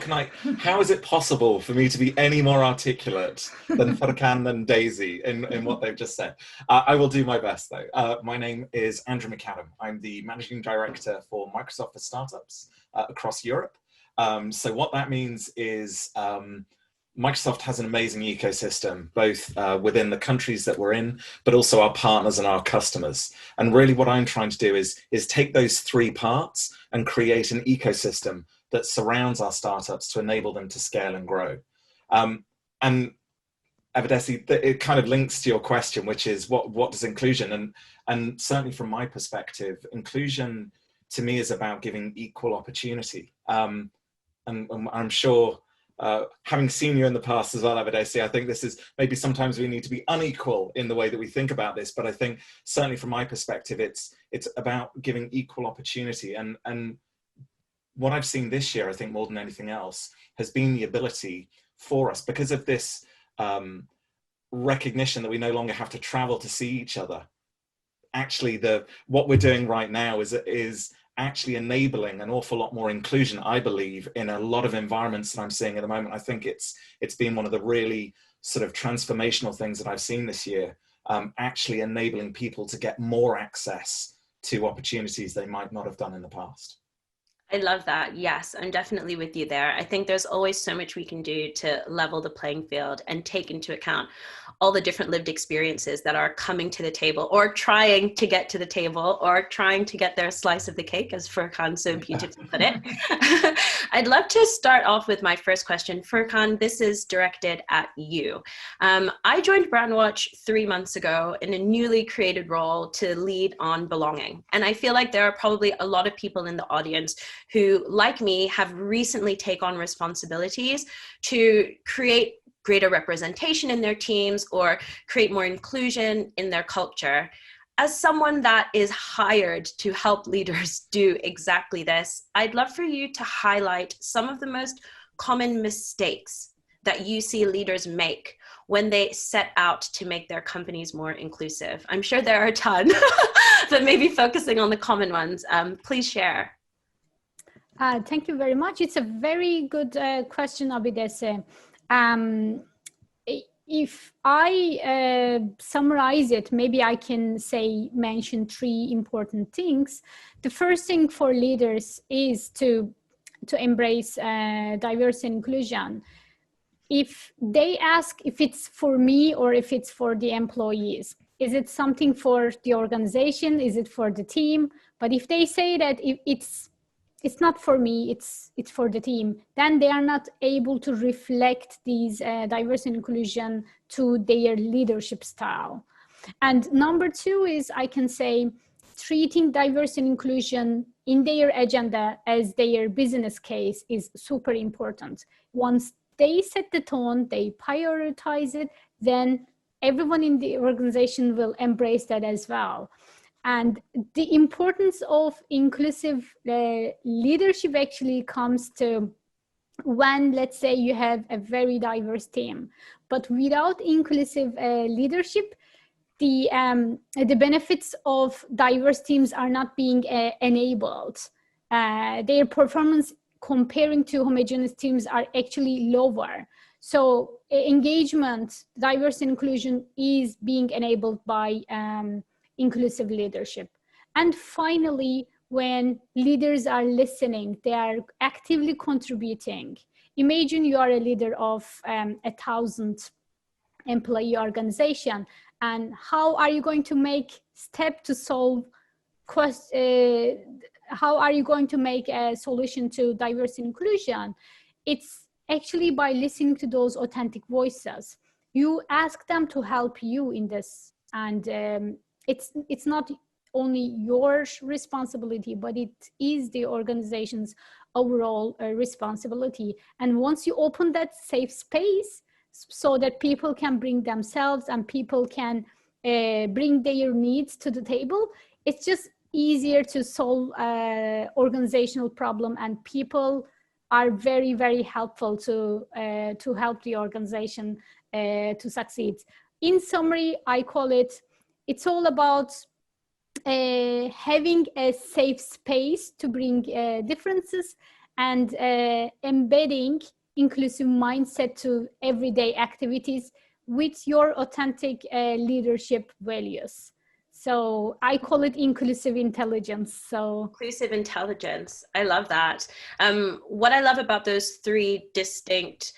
is it possible for me to be any more articulate than Furkan and Daisy in what they've just said? I will do my best though. My name is Andrew McAdam. I'm the Managing Director for Microsoft for Startups across Europe. So what that means is Microsoft has an amazing ecosystem, both within the countries that we're in, but also our partners and our customers. And really what I'm trying to do is take those 3 parts and create an ecosystem that surrounds our startups to enable them to scale and grow. And Abadise, it kind of links to your question, which is what does inclusion? And certainly from my perspective, inclusion to me is about giving equal opportunity. And I'm sure, having seen you in the past as well, Abadise, I think this is maybe sometimes we need to be unequal in the way that we think about this, but I think certainly from my perspective, it's about giving equal opportunity. And what I've seen this year, I think more than anything else, has been the ability for us, because of this recognition that we no longer have to travel to see each other. Actually, what we're doing right now is actually enabling an awful lot more inclusion, I believe, in a lot of environments that I'm seeing at the moment. I think it's been one of the really sort of transformational things that I've seen this year, actually enabling people to get more access to opportunities they might not have done in the past. I love that. Yes, I'm definitely with you there. I think there's always so much we can do to level the playing field and take into account all the different lived experiences that are coming to the table or trying to get to the table or trying to get their slice of the cake, as Furkan so beautifully put it. I'd love to start off with my first question. Furkan, this is directed at you. I joined Brandwatch 3 months ago in a newly created role to lead on belonging. And I feel like there are probably a lot of people in the audience who, like me, have recently taken on responsibilities to create greater representation in their teams or create more inclusion in their culture. As someone that is hired to help leaders do exactly this, I'd love for you to highlight some of the most common mistakes that you see leaders make when they set out to make their companies more inclusive. I'm sure there are a ton, but maybe focusing on the common ones. Please share. Thank you very much. It's a very good question, Abidesi. If I summarize it, maybe I can mention 3 important things. The first thing for leaders is to embrace diversity and inclusion. If they ask if it's for me or if it's for the employees, is it something for the organization? Is it for the team? But if they say that it's not for me, it's for the team, then they are not able to reflect these diversity and inclusion to their leadership style. And number 2 is, I can say, treating diversity and inclusion in their agenda as their business case is super important. Once they set the tone, they prioritize it, then everyone in the organization will embrace that as well. And the importance of inclusive leadership actually comes to when, let's say, you have a very diverse team, but without inclusive leadership, the benefits of diverse teams are not being enabled. Their performance comparing to homogeneous teams are actually lower. So engagement, diversity and inclusion is being enabled by inclusive leadership. And finally, when leaders are listening, they are actively contributing. Imagine you are a leader of 1,000 employee organization, and how are you going to make step to solve how are you going to make a solution to diversity and inclusion? It's actually by listening to those authentic voices. You ask them to help you in this, and it's not only your responsibility, but it is the organization's overall responsibility. And once you open that safe space so that people can bring themselves and people can bring their needs to the table, it's just easier to solve organizational problem, and people are very, very helpful to help the organization to succeed. In summary, I call it's all about having a safe space to bring differences and embedding inclusive mindset to everyday activities with your authentic leadership values. So I call it inclusive intelligence. So inclusive intelligence, I love that. What I love about those 3 distinct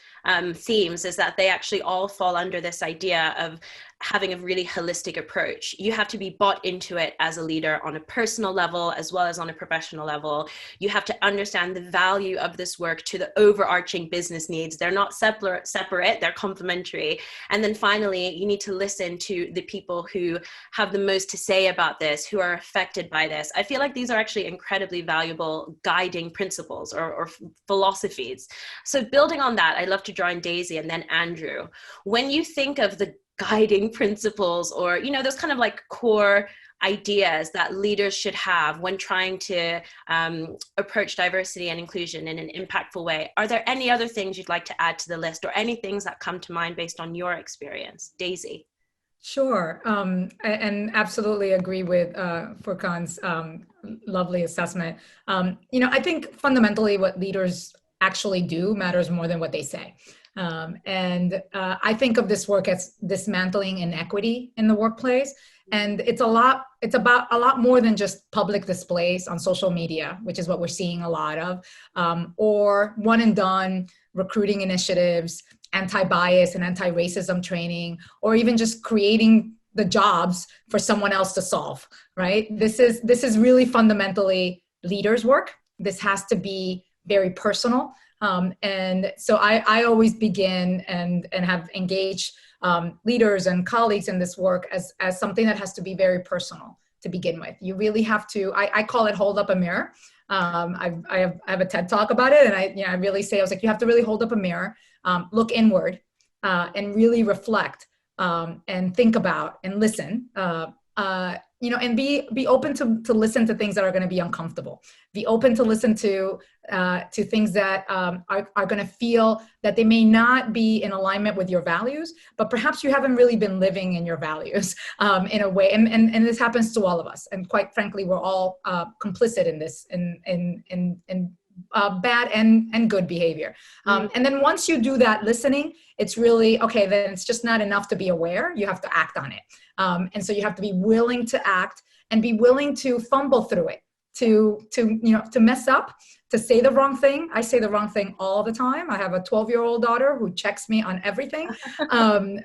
themes is that they actually all fall under this idea of having a really holistic approach. You have to be bought into it as a leader on a personal level as well as on a professional level. You have to understand the value of this work to the overarching business needs. They're not separate, they're complementary. And then finally, you need to listen to the people who have the most to say about this, who are affected by this. I feel like these are actually incredibly valuable guiding principles or philosophies. So building on that, I'd love to draw in Daisy and then Andrew. When you think of the guiding principles or, you know, those kind of like core ideas that leaders should have when trying to approach diversity and inclusion in an impactful way, are there any other things you'd like to add to the list or any things that come to mind based on your experience? Daisy. Sure, and absolutely agree with Furkan's lovely assessment. You know, I think fundamentally what leaders actually do matters more than what they say. I think of this work as dismantling inequity in the workplace. And it's about a lot more than just public displays on social media, which is what we're seeing a lot of, or one and done recruiting initiatives, anti-bias and anti-racism training, or even just creating the jobs for someone else to solve, right? This is really fundamentally leaders' work. This has to be very personal. And so I always begin and have engaged leaders and colleagues in this work as something that has to be very personal to begin with. You really have to, I call it hold up a mirror. I have a TED talk about it, and I really say, I was like, you have to really hold up a mirror, look inward, and really reflect, and think about and listen, and be open to listen to things that are going to be uncomfortable. Be open to listen to things that are going to feel that they may not be in alignment with your values, but perhaps you haven't really been living in your values in a way. And this happens to all of us. And quite frankly, we're all complicit in this, in bad and good behavior. And then once you do that listening, it's really, okay, then it's just not enough to be aware. You have to act on it. And so you have to be willing to act and be willing to fumble through it, to mess up, to say the wrong thing. I say the wrong thing all the time. I have a 12-year-old daughter who checks me on everything,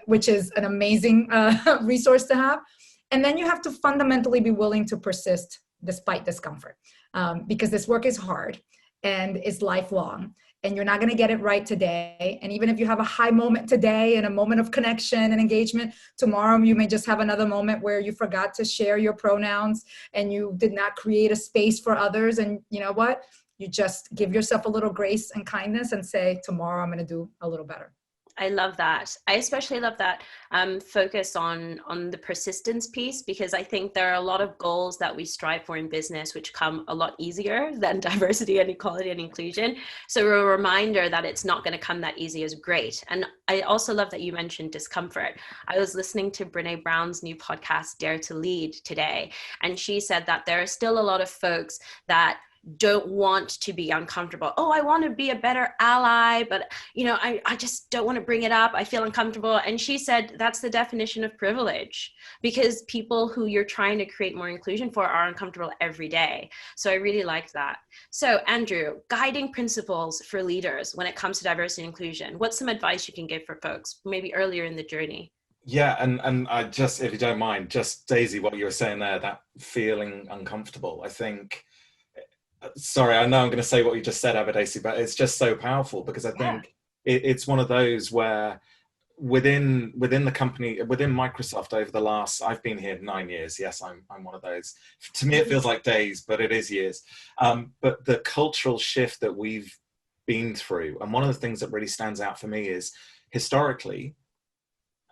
which is an amazing resource to have. And then you have to fundamentally be willing to persist despite discomfort, because this work is hard and is lifelong. And you're not going to get it right today. And even if you have a high moment today and a moment of connection and engagement, tomorrow you may just have another moment where you forgot to share your pronouns and you did not create a space for others. And you know what? You just give yourself a little grace and kindness and say, tomorrow I'm going to do a little better. I love that. I especially love that focus on the persistence piece, because I think there are a lot of goals that we strive for in business which come a lot easier than diversity and equality and inclusion. So a reminder that it's not going to come that easy is great. And I also love that you mentioned discomfort. I was listening to Brene Brown's new podcast, Dare to Lead, today, and she said that there are still a lot of folks that don't want to be uncomfortable. Oh, I want to be a better ally, but I just don't want to bring it up. I feel uncomfortable. And she said that's the definition of privilege, because people who you're trying to create more inclusion for are uncomfortable every day. So I really liked that. So Andrew, guiding principles for leaders when it comes to diversity and inclusion, what's some advice you can give for folks maybe earlier in the journey? Yeah, and I just, if you don't mind, just Daisy, what you were saying there, that feeling uncomfortable, I think, sorry, I know I'm going to say what you just said, Abadesi, but it's just so powerful, because I think it's one of those where within the company, within Microsoft over the last, I've been here 9 years. Yes, I'm one of those. To me, it feels like days, but it is years. But the cultural shift that we've been through, and one of the things that really stands out for me is historically,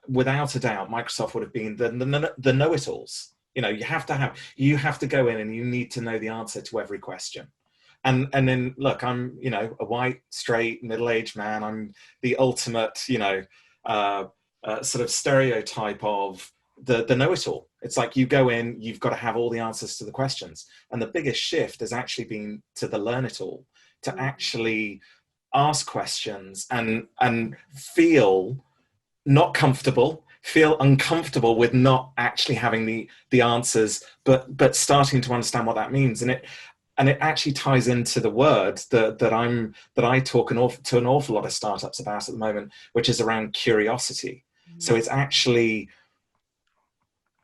without a doubt, Microsoft would have been the know-it-alls. You have to go in and you need to know the answer to every question. And then look, I'm, a white, straight, middle-aged man. I'm the ultimate, sort of stereotype of the know-it-all. It's like you go in, you've got to have all the answers to the questions. And the biggest shift has actually been to the learn-it-all, to actually ask questions and feel not comfortable, feel uncomfortable with not actually having the answers, but starting to understand what that means. And it actually ties into the word that I talk to an awful lot of startups about at the moment, which is around curiosity. Mm-hmm. So it's actually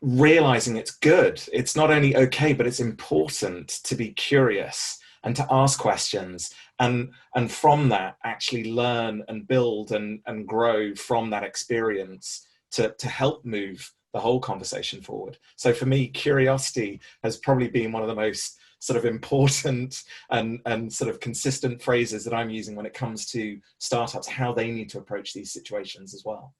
realizing it's good. It's not only okay, but it's important to be curious and to ask questions, and from that actually learn and build and grow from that experience to help move the whole conversation forward. So for me, curiosity has probably been one of the most sort of important and sort of consistent phrases that I'm using when it comes to startups, how they need to approach these situations as well.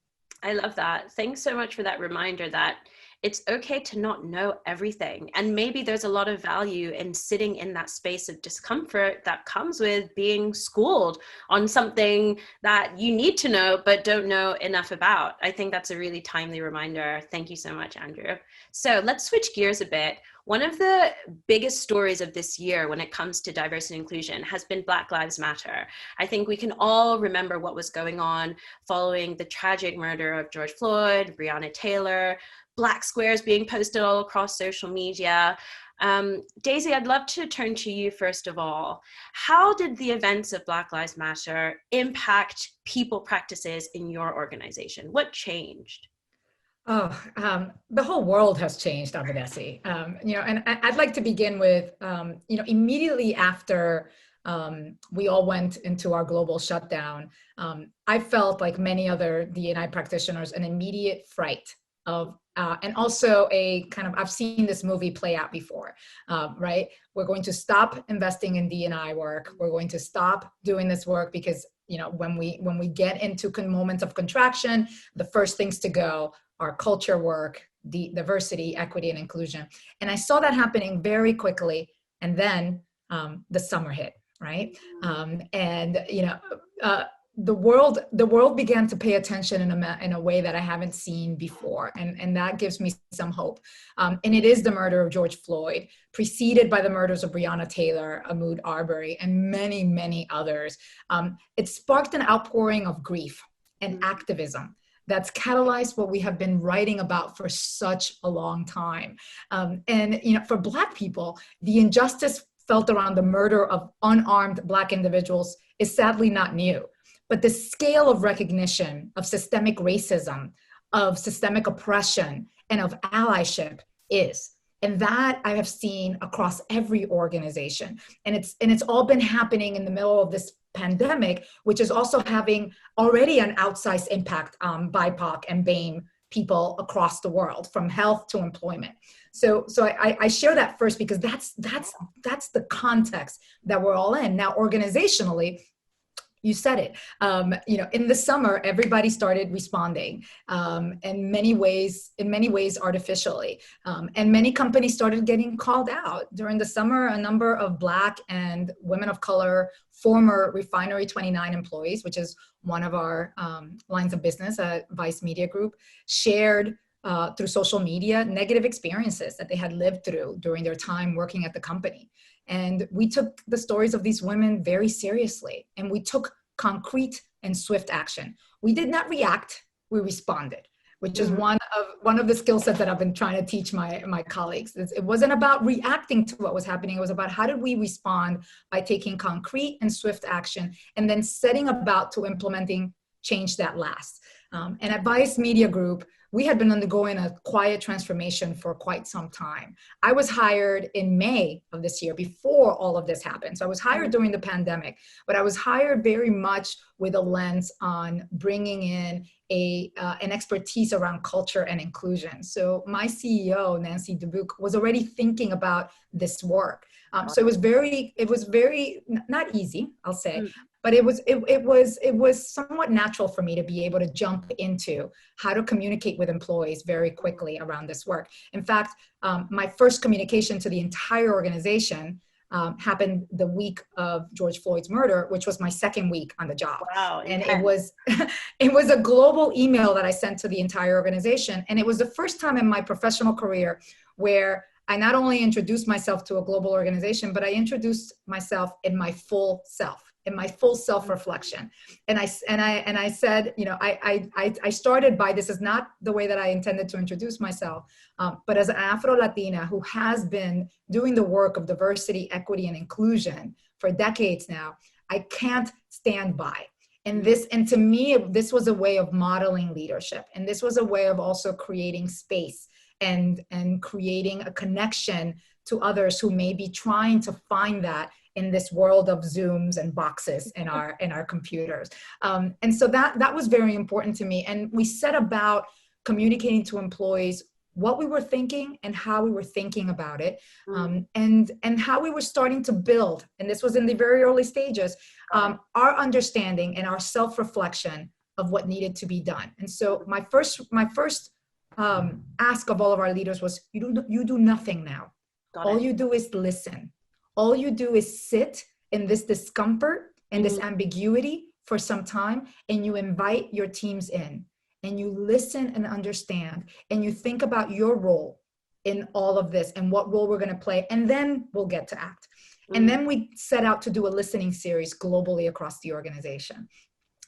I love that. Thanks so much for that reminder that it's okay to not know everything. And maybe there's a lot of value in sitting in that space of discomfort that comes with being schooled on something that you need to know but don't know enough about. I think that's a really timely reminder. Thank you so much, Andrew. So let's switch gears a bit. One of the biggest stories of this year when it comes to diversity and inclusion has been Black Lives Matter. I think we can all remember what was going on following the tragic murder of George Floyd, Breonna Taylor, Black squares being posted all across social media. Daisy, I'd love to turn to you first of all. How did the events of Black Lives Matter impact people practices in your organization? What changed? The whole world has changed, Abadesi. And I'd like to begin with, immediately after we all went into our global shutdown, I felt like many other D&I practitioners, an immediate fright of, and also a kind of, I've seen this movie play out before, right? We're going to stop investing in D&I work. We're going to stop doing this work because, when we get into moments of contraction, the first things to go are culture work, diversity, equity, and inclusion. And I saw that happening very quickly. And then the summer hit, right? The world began to pay attention in a way that I haven't seen before. And that gives me some hope. And it is the murder of George Floyd, preceded by the murders of Breonna Taylor, Ahmaud Arbery, and many, many others. It sparked an outpouring of grief and activism that's catalyzed what we have been writing about for such a long time. For Black people, the injustice felt around the murder of unarmed Black individuals is sadly not new. But the scale of recognition of systemic racism, of systemic oppression, and of allyship is. And that I have seen across every organization. And it's all been happening in the middle of this pandemic, which is also having already an outsized impact on BIPOC and BAME people across the world, from health to employment. So I share that first because that's the context that we're all in. Now, organizationally, you said it. In the summer, everybody started responding in many ways artificially. And many companies started getting called out. During the summer, a number of Black and women of color, former Refinery 29 employees, which is one of our lines of business at Vice Media Group, shared through social media negative experiences that they had lived through during their time working at the company. And we took the stories of these women very seriously, and we took concrete and swift action. We did not react, we responded, which is one of the skill sets that I've been trying to teach my colleagues. It wasn't about reacting to what was happening. It was about how did we respond by taking concrete and swift action and then setting about to implementing change that lasts. And at Vice Media Group, we had been undergoing a quiet transformation for quite some time. I was hired in May of this year, before all of this happened. So I was hired during the pandemic, but I was hired very much with a lens on bringing in an expertise around culture and inclusion. So my CEO, Nancy Dubuque, was already thinking about this work. So it was very not easy, I'll say, but it was somewhat natural for me to be able to jump into how to communicate with employees very quickly around this work. In fact, my first communication to the entire organization happened the week of George Floyd's murder, which was my second week on the job. Wow, and it was a global email that I sent to the entire organization. And it was the first time in my professional career where I not only introduced myself to a global organization, but I introduced myself in my full self. In my full self-reflection. And I said, I started by, this is not the way that I intended to introduce myself, but as an Afro-Latina who has been doing the work of diversity, equity, and inclusion for decades now, I can't stand by. And to me, this was a way of modeling leadership. And this was a way of also creating space and creating a connection to others who may be trying to find that in this world of Zooms and boxes in our computers. And so that was very important to me. And we set about communicating to employees what we were thinking and how we were thinking about it, and how we were starting to build, and this was in the very early stages, our understanding and our self-reflection of what needed to be done. And so my first ask of all of our leaders was, you do nothing now. All you do is listen. All you do is sit in this discomfort and this ambiguity for some time, and you invite your teams in, and you listen and understand, and you think about your role in all of this and what role we're going to play, and then we'll get to act. And then we set out to do a listening series globally across the organization.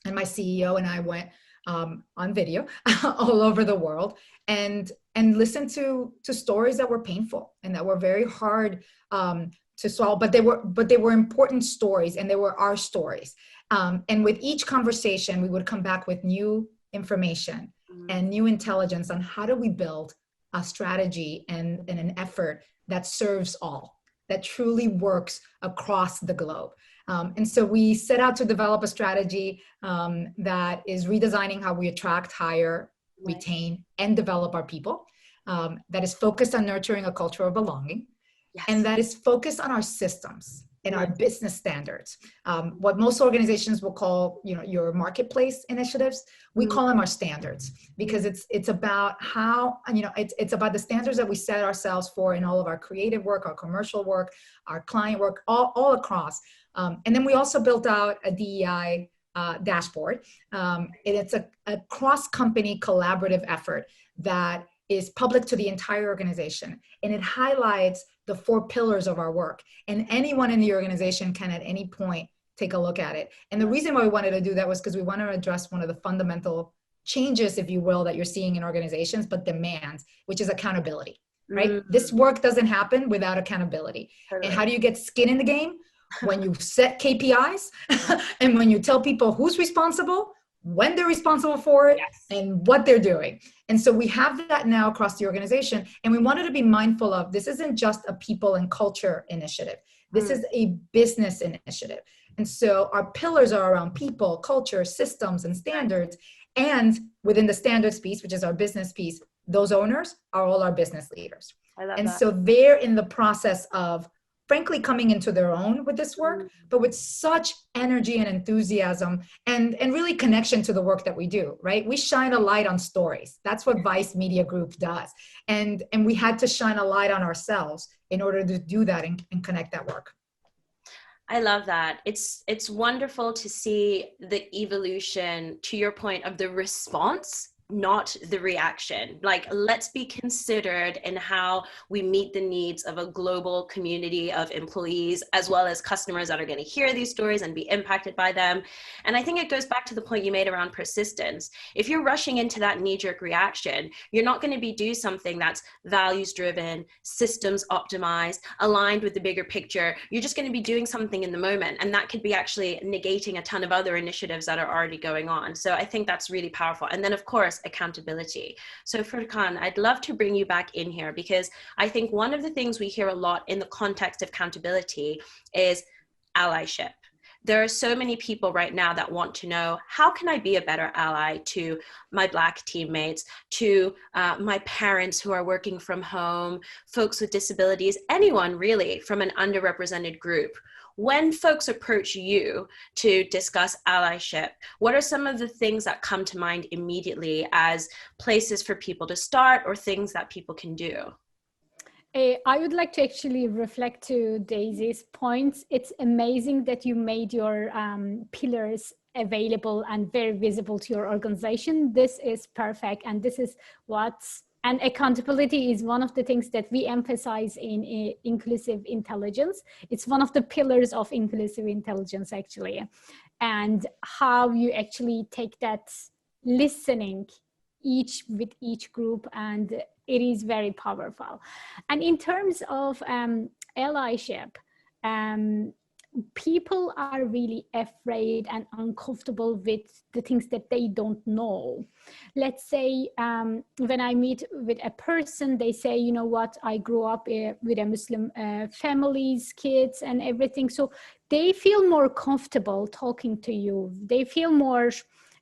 And my CEO and I went on video all over the world and listened to stories that were painful and that were very hard to solve, but they were important stories, and they were our stories. And with each conversation, we would come back with new information and new intelligence on how do we build a strategy and an effort that serves all, that truly works across the globe. And so we set out to develop a strategy that is redesigning how we attract, hire, retain, and develop our people, that is focused on nurturing a culture of belonging, and that is focused on our systems and our business standards. What most organizations will call, your marketplace initiatives, we call them our standards, because it's about how, it's about the standards that we set ourselves for in all of our creative work, our commercial work, our client work, all across. And then we also built out a DEI dashboard. And it's a cross-company collaborative effort that is public to the entire organization. And it highlights the 4 pillars of our work. And anyone in the organization can at any point take a look at it. And the reason why we wanted to do that was because we wanted to address one of the fundamental changes, if you will, that you're seeing in organizations, but demands, which is accountability, right? This work doesn't happen without accountability. And how do you get skin in the game? When you set KPIs and when you tell people who's responsible, when they're responsible for it, and what they're doing. And so we have that now across the organization, and we wanted to be mindful of, this isn't just a people and culture initiative. This is a business initiative. And so our pillars are around people, culture, systems, and standards. And within the standards piece, which is our business piece, those owners are all our business leaders. I love and that. So they're in the process of frankly coming into their own with this work, but with such energy and enthusiasm and really connection to the work that we do, right? We shine a light on stories. That's what Vice Media Group does. And we had to shine a light on ourselves in order to do that and connect that work. I love that. It's wonderful to see the evolution, to your point, of the response, not the reaction. Like, let's be considered in how we meet the needs of a global community of employees, as well as customers that are going to hear these stories and be impacted by them. And I think it goes back to the point you made around persistence. If you're rushing into that knee-jerk reaction, you're not going to do something that's values-driven, systems optimized, aligned with the bigger picture. You're just going to be doing something in the moment, and that could be actually negating a ton of other initiatives that are already going on. So I think that's really powerful. And then, of course, accountability. So Furkan, I'd love to bring you back in here, because I think one of the things we hear a lot in the context of accountability is allyship. There are so many people right now that want to know, how can I be a better ally to my Black teammates, to my parents who are working from home, folks with disabilities, anyone really from an underrepresented group? When folks approach you to discuss allyship, what are some of the things that come to mind immediately as places for people to start or things that people can do? I would like to actually reflect to Daisy's points. It's amazing that you made your pillars available and very visible to your organization. This is perfect. And this is and accountability is one of the things that we emphasize in inclusive intelligence. It's one of the pillars of inclusive intelligence, actually. And how you actually take that listening with each group, and it is very powerful. And in terms of allyship, people are really afraid and uncomfortable with the things that they don't know. Let's say when I meet with a person, they say, you know what, I grew up with a Muslim families, kids and everything. So they feel more comfortable talking to you. They feel more,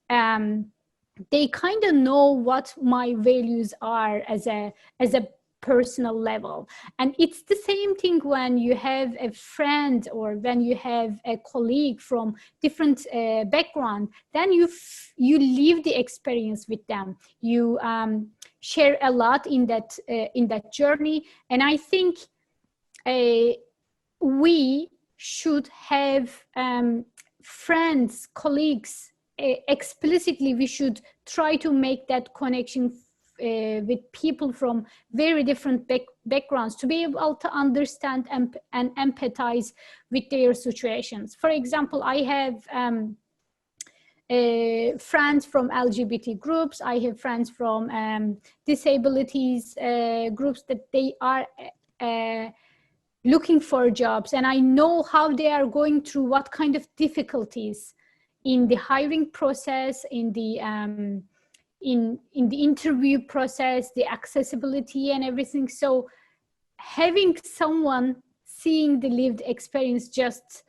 they kind of know what my values are as a personal level. And it's the same thing when you have a friend or when you have a colleague from different background, then you live the experience with them. You share a lot in that journey. And I think we should have friends, colleagues, explicitly we should try to make that connection with people from very different backgrounds to be able to understand and empathize with their situations. For example, I have friends from LGBT groups. I have friends from disabilities groups that they are looking for jobs, and I know how they are going through what kind of difficulties in the hiring process, in the interview process, the accessibility and everything. So having someone seeing the lived experience, just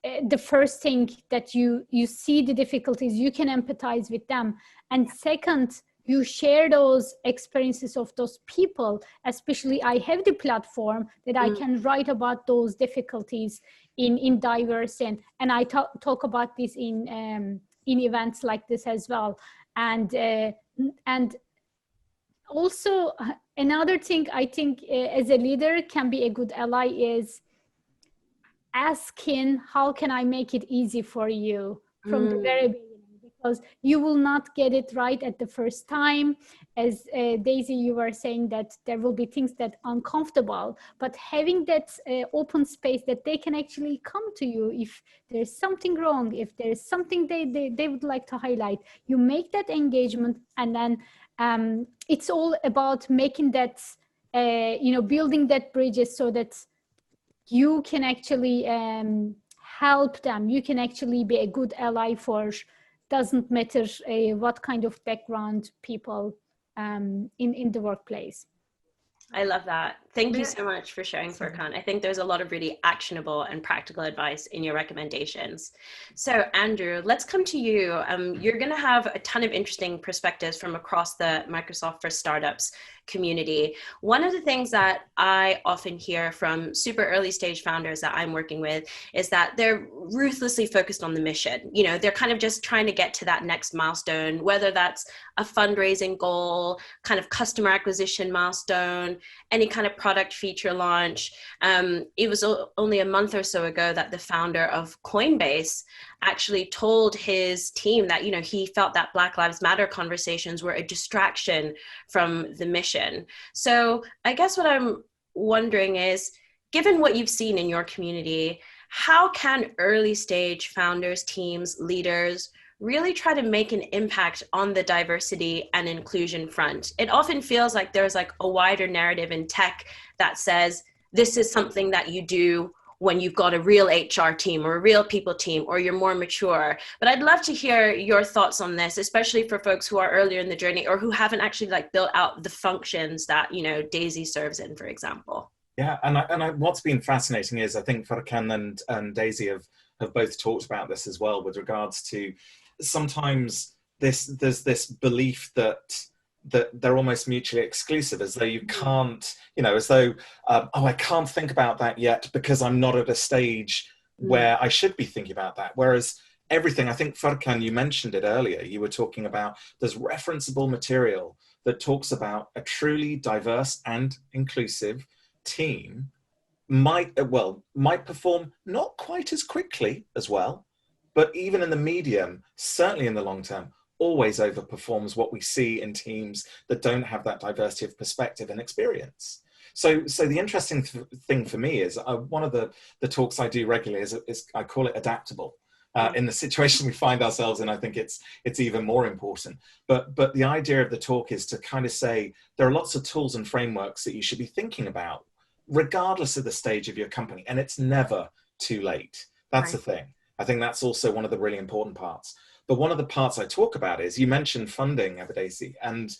the first thing that you see the difficulties, you can empathize with them. And second, you share those experiences of those people. Especially I have the platform that I can write about those difficulties in diverse, and I talk about this in events like this as well. And also another thing I think as a leader can be a good ally is asking, how can I make it easy for you from the very beginning? Because you will not get it right at the first time. As Daisy, you were saying that there will be things that are uncomfortable, but having that open space that they can actually come to you if there's something wrong, if there's something they would like to highlight, you make that engagement, and then it's all about making that, building that bridges so that you can actually help them. You can actually be a good ally for, doesn't matter what kind of background people in the workplace. I love that. Thank you so much for sharing, Furkan. I think there's a lot of really actionable and practical advice in your recommendations. So Andrew, let's come to you. You're going to have a ton of interesting perspectives from across the Microsoft for Startups community. One of the things that I often hear from super early stage founders that I'm working with is that they're ruthlessly focused on the mission. You know, they're kind of just trying to get to that next milestone, whether that's a fundraising goal, kind of customer acquisition milestone, any kind of product feature launch. It was only a month or so ago that the founder of Coinbase actually told his team that, you know, he felt that Black Lives Matter conversations were a distraction from the mission. So I guess what I'm wondering is, given what you've seen in your community, how can early stage founders, teams, leaders really try to make an impact on the diversity and inclusion front? It often feels like there's like a wider narrative in tech that says this is something that you do when you've got a real HR team or a real people team, or you're more mature. But I'd love to hear your thoughts on this, especially for folks who are earlier in the journey or who haven't actually like built out the functions that, you know, Daisy serves in, for example. Yeah, and what's been fascinating is I think Furkan and Daisy have both talked about this as well, with regards to sometimes there's this belief that they're almost mutually exclusive, as though you can't, you know, as though, I can't think about that yet because I'm not at a stage where I should be thinking about that. Whereas everything, I think Furkan, you mentioned it earlier, you were talking about there's referenceable material that talks about a truly diverse and inclusive team might perform not quite as quickly as well, but even in the medium, certainly in the long term, always overperforms what we see in teams that don't have that diversity of perspective and experience. So the interesting thing for me is one of the talks I do regularly is I call it adaptable. In the situation we find ourselves in, I think it's even more important. But the idea of the talk is to kind of say there are lots of tools and frameworks that you should be thinking about, regardless of the stage of your company, and it's never too late. That's the thing. I think that's also one of the really important parts. But one of the parts I talk about is, you mentioned funding, Daisy, and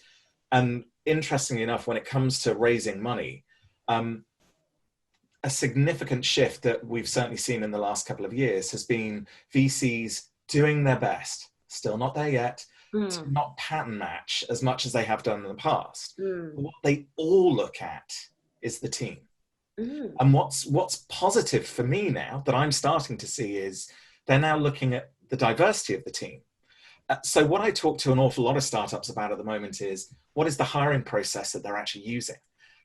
interestingly enough, when it comes to raising money, a significant shift that we've certainly seen in the last couple of years has been VCs doing their best, still not there yet, to not pattern match as much as they have done in the past. Mm. But what they all look at is the team. Mm. And what's positive for me now that I'm starting to see is they're now looking at the diversity of the team. So what I talk to an awful lot of startups about at the moment is, what is the hiring process that they're actually using?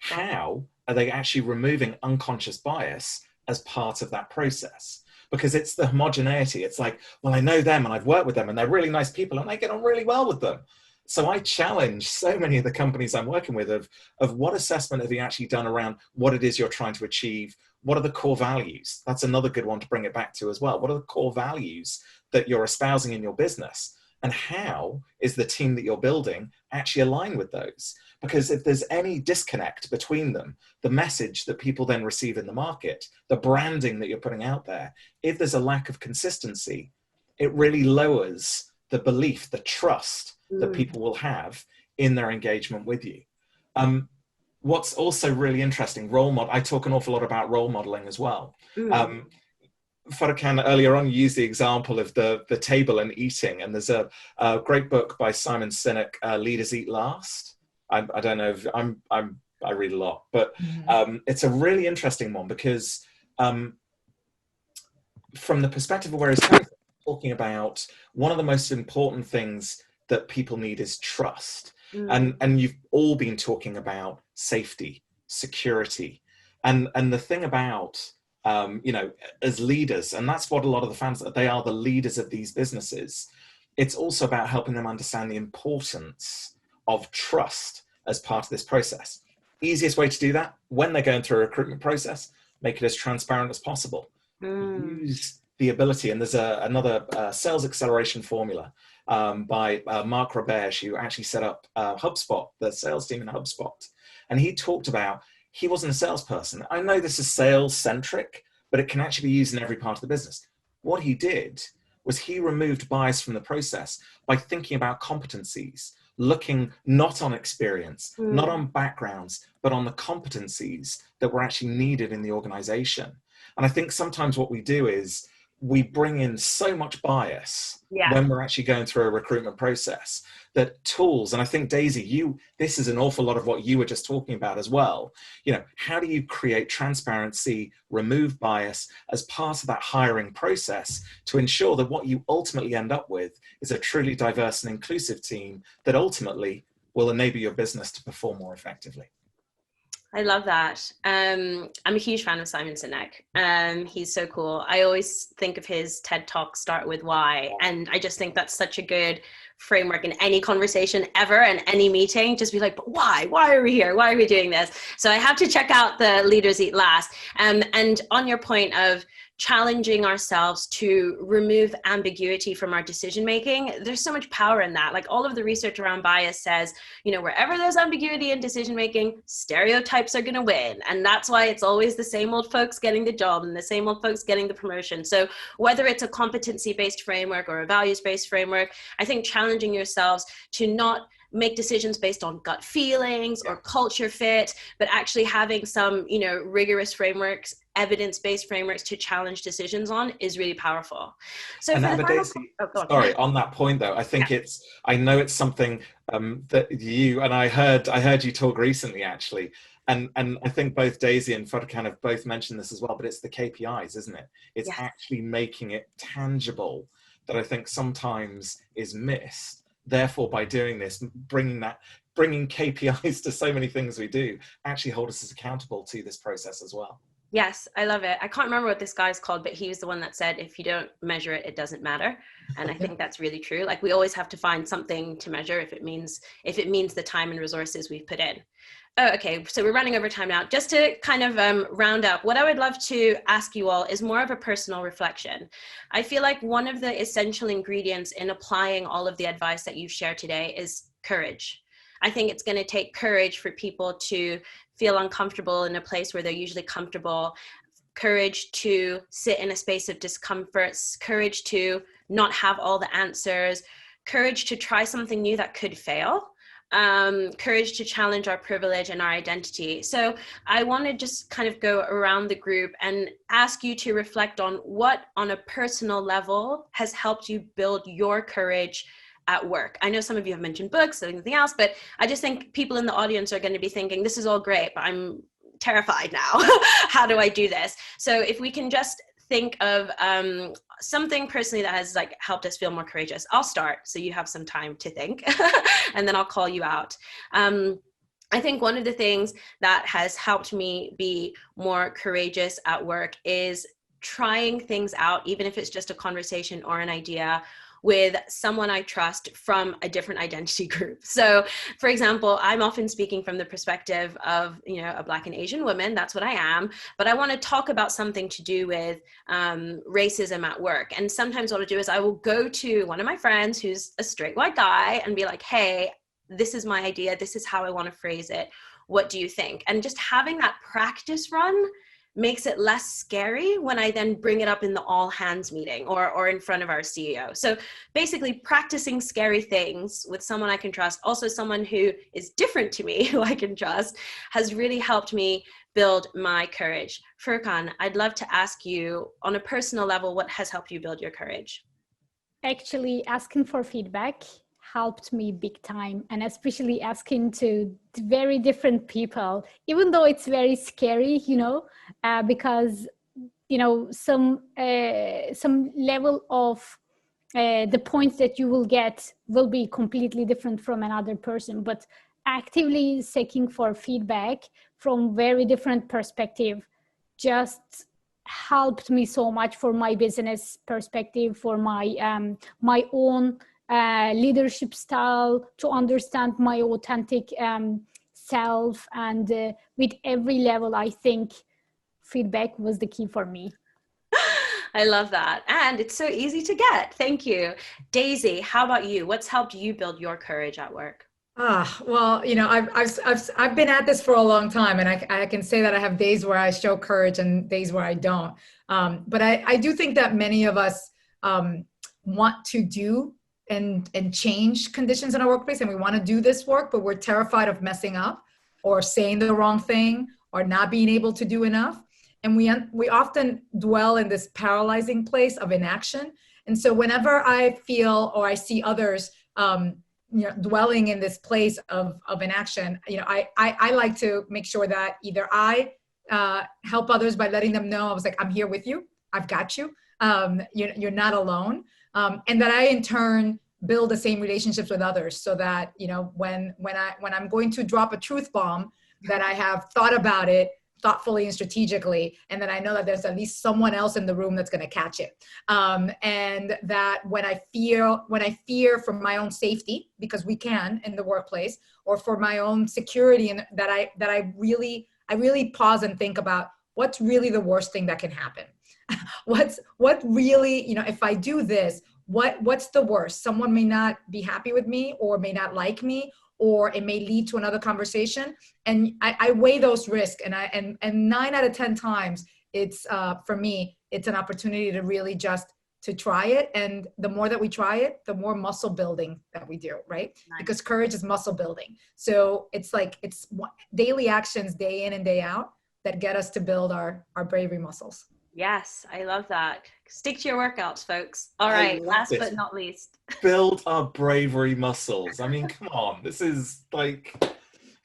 How are they actually removing unconscious bias as part of that process? Because it's the homogeneity. It's like, well, I know them and I've worked with them and they're really nice people and I get on really well with them. So I challenge so many of the companies I'm working with of what assessment have you actually done around what it is you're trying to achieve? What are the core values? That's another good one to bring it back to as well. What are the core values that you're espousing in your business? And how is the team that you're building actually aligned with those? Because if there's any disconnect between them, the message that people then receive in the market, the branding that you're putting out there, if there's a lack of consistency, it really lowers the belief, the trust that people will have in their engagement with you. What's also really interesting, role model, I talk an awful lot about role modeling as well. Farkan, earlier on, you used the example of the table and eating, and there's a great book by Simon Sinek, Leaders Eat Last. I don't know if I read a lot, but it's a really interesting one because from the perspective of where he's coming from, talking about one of the most important things that people need is trust. And you've all been talking about safety, security, and the thing about you know, as leaders, and that's what a lot of the fans, they are the leaders of these businesses. It's also about helping them understand the importance of trust as part of this process. Easiest way to do that, when they're going through a recruitment process, make it as transparent as possible. Use the ability, and there's another sales acceleration formula by Mark Roberge, who actually set up HubSpot, the sales team in HubSpot. And he talked about, he wasn't a salesperson. I know this is sales centric, but it can actually be used in every part of the business. What he did was he removed bias from the process by thinking about competencies, looking not on experience, not on backgrounds, but on the competencies that were actually needed in the organization. And I think sometimes what we do is we bring in so much bias when we're actually going through a recruitment process that tools, and I think Daisy, this is an awful lot of what you were just talking about as well. You know, how do you create transparency, remove bias as part of that hiring process to ensure that what you ultimately end up with is a truly diverse and inclusive team that ultimately will enable your business to perform more effectively? I love that. I'm a huge fan of Simon Sinek. He's so cool. I always think of his TED Talk, Start With Why. And I just think that's such a good framework in any conversation ever and any meeting. Just be like, but why? Why are we here? Why are we doing this? So I have to check out the Leaders Eat Last. And on your point of challenging ourselves to remove ambiguity from our decision making, there's so much power in that. Like all of the research around bias says, you know, wherever there's ambiguity in decision making, stereotypes are going to win. And that's why it's always the same old folks getting the job and the same old folks getting the promotion. So whether it's a competency-based framework or a values-based framework, I think challenging yourselves to not make decisions based on gut feelings or culture fit, but actually having some, you know, rigorous frameworks, evidence-based frameworks to challenge decisions on is really powerful. So and sorry, on that point though, I think I know it's something that you, and I heard you talk recently actually, and I think both Daisy and Farkan have both mentioned this as well, but it's the KPIs, isn't it? It's actually making it tangible that I think sometimes is missed. Therefore, by doing this, bringing KPIs to so many things we do, actually hold us as accountable to this process as well. Yes, I love it. I can't remember what this guy's called, but he was the one that said, if you don't measure it, it doesn't matter. And I think that's really true. Like we always have to find something to measure if it means the time and resources we've put in. Oh, okay. So we're running over time now. Just to kind of round up, what I would love to ask you all is more of a personal reflection. I feel like one of the essential ingredients in applying all of the advice that you've shared today is courage. I think it's going to take courage for people to feel uncomfortable in a place where they're usually comfortable, courage to sit in a space of discomfort, courage to not have all the answers, courage to try something new that could fail. Courage to challenge our privilege and our identity. So I want to just kind of go around the group and ask you to reflect on what on a personal level has helped you build your courage at work? I know some of you have mentioned books or anything else, but I just think people in the audience are going to be thinking, this is all great, but I'm terrified now. How do I do this? So if we can just think of something personally that has like helped us feel more courageous. I'll start so you have some time to think and then I'll call you out. I think one of the things that has helped me be more courageous at work is trying things out, even if it's just a conversation or an idea, with someone I trust from a different identity group. So for example, I'm often speaking from the perspective of, you know, a Black and Asian woman, that's what I am, but I want to talk about something to do with racism at work. And sometimes what I'll do is I will go to one of my friends who's a straight white guy and be like, hey, this is my idea, this is how I want to phrase it, what do you think? And just having that practice run makes it less scary when I then bring it up in the all hands meeting or in front of our CEO. So basically practicing scary things with someone I can trust, also someone who is different to me, who I can trust, has really helped me build my courage. Furkan, I'd love to ask you on a personal level, what has helped you build your courage? Actually, asking for feedback helped me big time, and especially asking to very different people, even though it's very scary, you know, because, you know, some level of the points that you will get will be completely different from another person, but actively seeking for feedback from very different perspective just helped me so much for my business perspective, for my my own leadership style, to understand my authentic self, and with every level I think feedback was the key for me. I love that, and it's so easy to get. Thank you. Daisy, how about you? What's helped you build your courage at work? Well, you know, I've been at this for a long time, and I can say that I have days where I show courage and days where I don't. But I do think that many of us want to do and change conditions in our workplace, and we want to do this work, but we're terrified of messing up or saying the wrong thing or not being able to do enough. And we often dwell in this paralyzing place of inaction. And so whenever I feel or I see others you know, dwelling in this place of inaction, you know, I like to make sure that either I help others by letting them know, I was like, I'm here with you, I've got you, you're not alone. And that I in turn build the same relationships with others, so that, you know, when I'm going to drop a truth bomb, that I have thought about it thoughtfully and strategically, and that I know that there's at least someone else in the room that's going to catch it. And that when I fear for my own safety, because we can in the workplace, or for my own security, and that I really pause and think about what's really the worst thing that can happen. What really, you know, if I do this, what's the worst? Someone may not be happy with me, or may not like me, or it may lead to another conversation. And I weigh those risks, and 9 out of 10 times, it's for me, it's an opportunity to really just to try it. And the more that we try it, the more muscle building that we do, right? Nice. Because courage is muscle building. So it's like, it's daily actions, day in and day out, that get us to build our bravery muscles. Yes, I love that. Stick to your workouts, folks. All right, last but not least. Build our bravery muscles. I mean, come on, this is like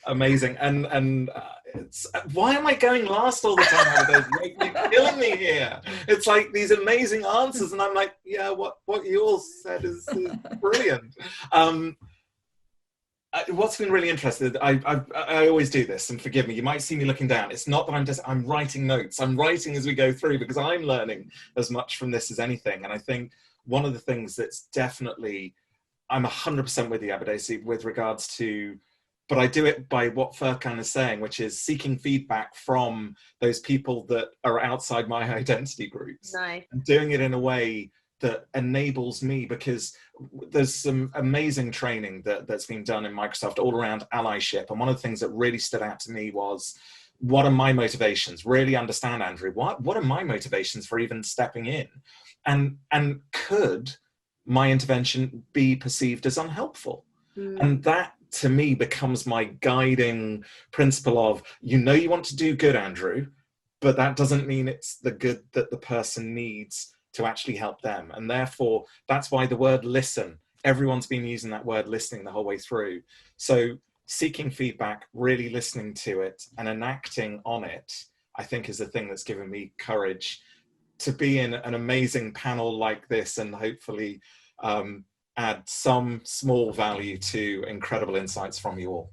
amazing. And it's, why am I going last all the time? You're killing me here. It's like these amazing answers, and I'm like, yeah, what you all said is brilliant. What's been really interesting, I always do this, and forgive me, you might see me looking down. It's not that I'm writing notes. I'm writing as we go through, because I'm learning as much from this as anything. And I think one of the things that's definitely, I'm 100% with you, Abadesi, with regards to, but I do it by what Furkan is saying, which is seeking feedback from those people that are outside my identity groups. Nice. And doing it in a way that enables me, because there's some amazing training that's been done in Microsoft all around allyship. And one of the things that really stood out to me was, what are my motivations? Really understand, Andrew, what are my motivations for even stepping in? And could my intervention be perceived as unhelpful? And that, to me, becomes my guiding principle of, you want to do good, Andrew, but that doesn't mean it's the good that the person needs to actually help them. And therefore, that's why the word listen everyone's been using that word listening the whole way through. So seeking feedback, really listening to it and enacting on it, I think is the thing that's given me courage to be in an amazing panel like this and hopefully add some small value to incredible insights from you all.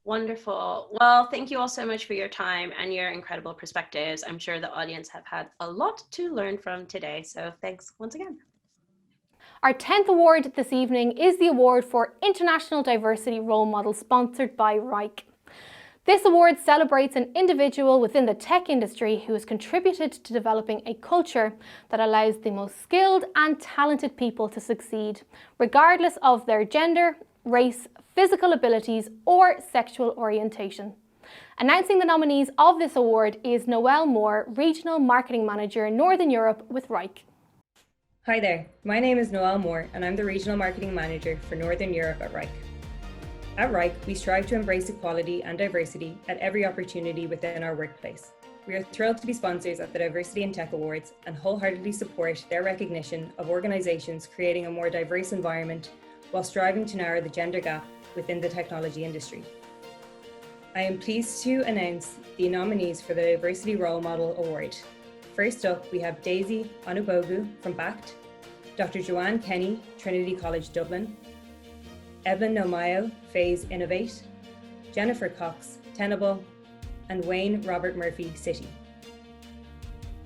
Wonderful. Well, thank you all so much for your time and your incredible perspectives. I'm sure the audience have had a lot to learn from today. So thanks once again. Our 10th award this evening is the Award for International Diversity Role Model, sponsored by Reich. This award celebrates an individual within the tech industry who has contributed to developing a culture that allows the most skilled and talented people to succeed, regardless of their gender, race, physical abilities, or sexual orientation. Announcing the nominees of this award is Noelle Moore, Regional Marketing Manager, Northern Europe with Reich. Hi there, my name is Noelle Moore and I'm the Regional Marketing Manager for Northern Europe at Reich. At Reich, we strive to embrace equality and diversity at every opportunity within our workplace. We are thrilled to be sponsors of the Diversity in Tech Awards and wholeheartedly support their recognition of organisations creating a more diverse environment while striving to narrow the gender gap within the technology industry. I am pleased to announce the nominees for the Diversity Role Model Award. First up, we have Daisy Onubogu from BACT, Dr. Joanne Kenny, Trinity College Dublin, Evelyn Nomayo, Phase Innovate, Jennifer Cox, Tenable, and Wayne Robert Murphy, City.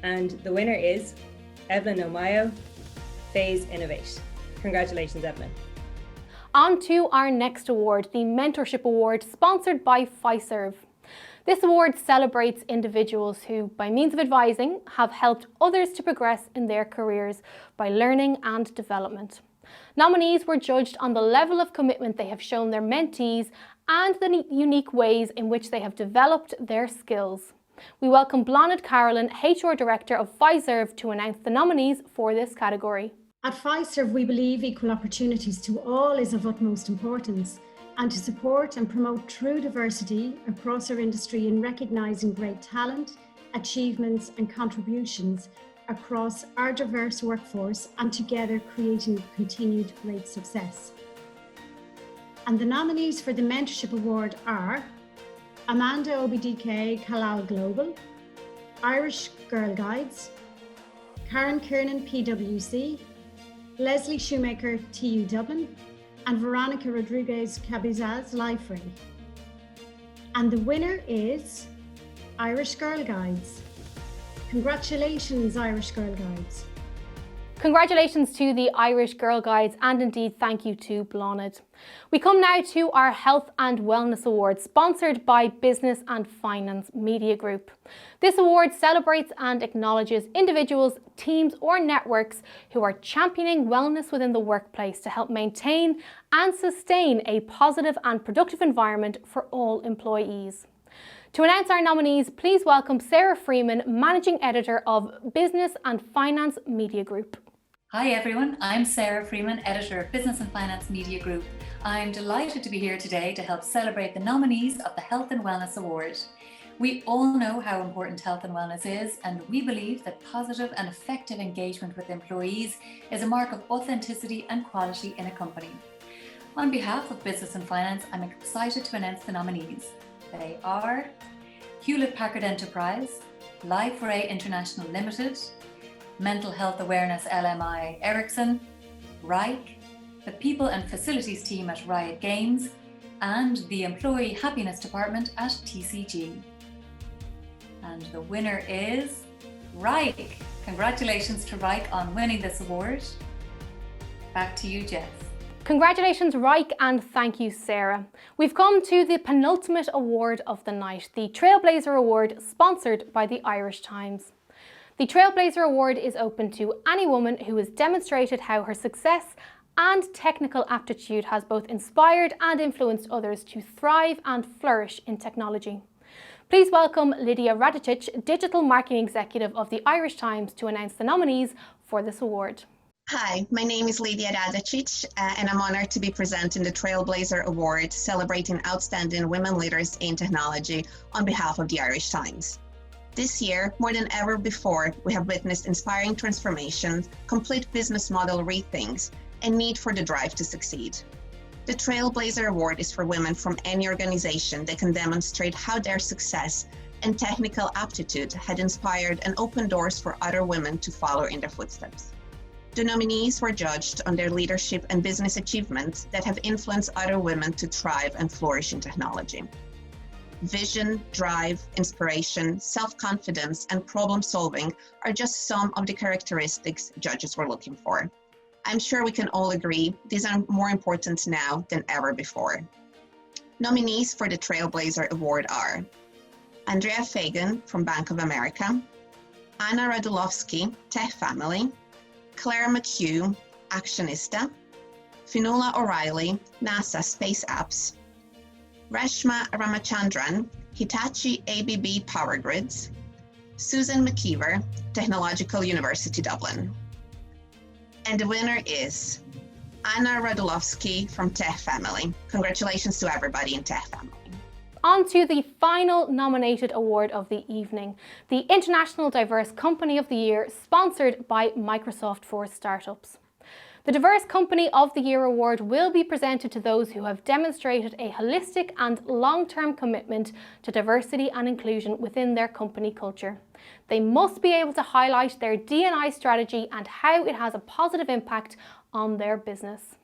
And the winner is Evelyn Nomayo, Phase Innovate. Congratulations, Evelyn. On to our next award, the Mentorship Award, sponsored by Fiserv. This award celebrates individuals who, by means of advising, have helped others to progress in their careers by learning and development. Nominees were judged on the level of commitment they have shown their mentees and the unique ways in which they have developed their skills. We welcome Bláthnaid Carolyn, HR Director of Fiserv, to announce the nominees for this category. At Fiserv, we believe equal opportunities to all is of utmost importance, and to support and promote true diversity across our industry in recognising great talent, achievements and contributions across our diverse workforce, and together creating continued great success. And the nominees for the Mentorship Award are Amanda Obidike Kalal Global, Irish Girl Guides, Karen Kiernan PwC, Leslie Shoemaker TU Dublin, and Veronica Rodriguez Cabezas Liferay. And the winner is Irish Girl Guides. Congratulations, Irish Girl Guides. Congratulations to the Irish Girl Guides, and indeed thank you to Bláthnaid. We come now to our Health and Wellness Award, sponsored by Business and Finance Media Group. This award celebrates and acknowledges individuals, teams or networks who are championing wellness within the workplace to help maintain and sustain a positive and productive environment for all employees. To announce our nominees, please welcome Sarah Freeman, Managing Editor of Business and Finance Media Group. Hi everyone, I'm Sarah Freeman, Editor of Business and Finance Media Group. I'm delighted to be here today to help celebrate the nominees of the Health and Wellness Award. We all know how important health and wellness is, and we believe that positive and effective engagement with employees is a mark of authenticity and quality in a company. On behalf of Business and Finance, I'm excited to announce the nominees. They are Hewlett Packard Enterprise, Liferay International Limited, Mental Health Awareness LMI Ericsson, Reich, the People and Facilities team at Riot Games, and the Employee Happiness Department at TCG. And the winner is Reich. Congratulations to Reich on winning this award. Back to you, Jess. Congratulations, Reich, and thank you, Sarah. We've come to the penultimate award of the night, the Trailblazer Award, sponsored by the Irish Times. The Trailblazer Award is open to any woman who has demonstrated how her success and technical aptitude has both inspired and influenced others to thrive and flourish in technology. Please welcome Lydia Radicic, Digital Marketing Executive of the Irish Times, to announce the nominees for this award. Hi, my name is Lydia Radicic, and I'm honoured to be presenting the Trailblazer Award, celebrating outstanding women leaders in technology on behalf of the Irish Times. This year, more than ever before, we have witnessed inspiring transformations, complete business model rethinks, and need for the drive to succeed. The Trailblazer Award is for women from any organization that can demonstrate how their success and technical aptitude had inspired and opened doors for other women to follow in their footsteps. The nominees were judged on their leadership and business achievements that have influenced other women to thrive and flourish in technology. Vision, drive, inspiration, self-confidence, and problem-solving are just some of the characteristics judges were looking for. I'm sure we can all agree these are more important now than ever before. Nominees for the Trailblazer Award are Andrea Fagan from Bank of America, Anna Radulowski, Tech Family, Claire McHugh, Actionista, Fionnuala O'Reilly, NASA Space Apps, Reshma Ramachandran, Hitachi ABB Power Grids, Susan McKeever, Technological University Dublin. And the winner is Anna Radulowski from Tech Family. Congratulations to everybody in Tech Family. On to the final nominated award of the evening, the International Diverse Company of the Year, sponsored by Microsoft for Startups. The Diverse Company of the Year award will be presented to those who have demonstrated a holistic and long-term commitment to diversity and inclusion within their company culture. They must be able to highlight their D&I strategy and how it has a positive impact on their business.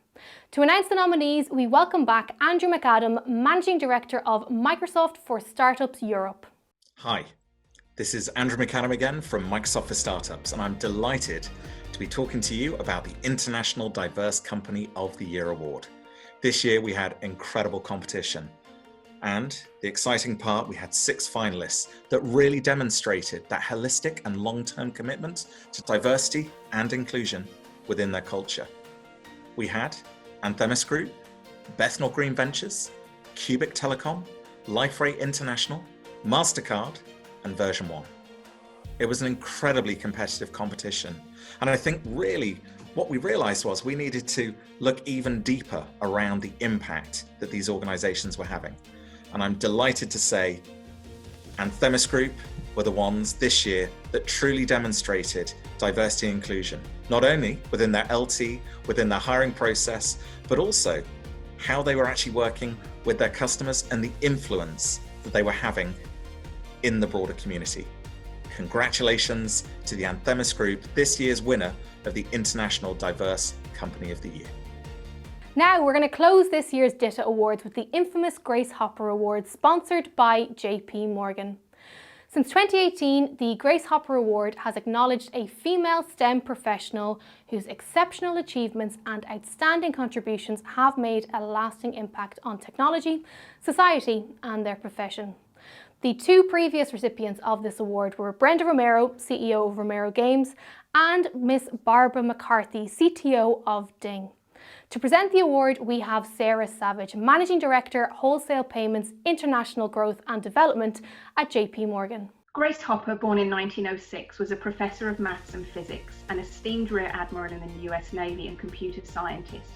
To announce the nominees, we welcome back Andrew McAdam, Managing Director of Microsoft for Startups Europe. Hi, this is Andrew McAdam again from Microsoft for Startups, and I'm delighted to be talking to you about the International Diverse Company of the Year award. This year we had incredible competition, and the exciting part, we had 6 finalists that really demonstrated that holistic and long-term commitment to diversity and inclusion within their culture. We had Anthemis Group, Bethnal Green Ventures, Cubic Telecom, LifeRate International, Mastercard, and Version 1. It was an incredibly competitive competition. And I think really what we realized was we needed to look even deeper around the impact that these organizations were having. And I'm delighted to say Anthemis Group were the ones this year that truly demonstrated diversity and inclusion, not only within their LT, within their hiring process, but also how they were actually working with their customers and the influence that they were having in the broader community. Congratulations to the Anthemis Group, this year's winner of the International Diverse Company of the Year. Now we're going to close this year's DITA Awards with the infamous Grace Hopper Award, sponsored by JP Morgan. Since 2018, the Grace Hopper Award has acknowledged a female STEM professional whose exceptional achievements and outstanding contributions have made a lasting impact on technology, society, and their profession. The 2 previous recipients of this award were Brenda Romero, CEO of Romero Games, and Miss Barbara McCarthy, CTO of Ding. To present the award, we have Sarah Savage, Managing Director, Wholesale Payments, International Growth and Development at JP Morgan. Grace Hopper, born in 1906, was a professor of maths and physics, an esteemed Rear Admiral in the US Navy and computer scientist.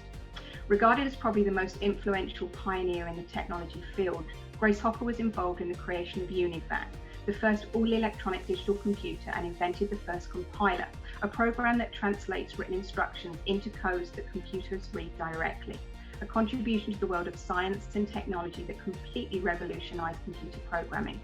Regarded as probably the most influential pioneer in the technology field, Grace Hopper was involved in the creation of UNIVAC, the first all-electronic digital computer, and invented the first compiler, a program that translates written instructions into codes that computers read directly, a contribution to the world of science and technology that completely revolutionized computer programming.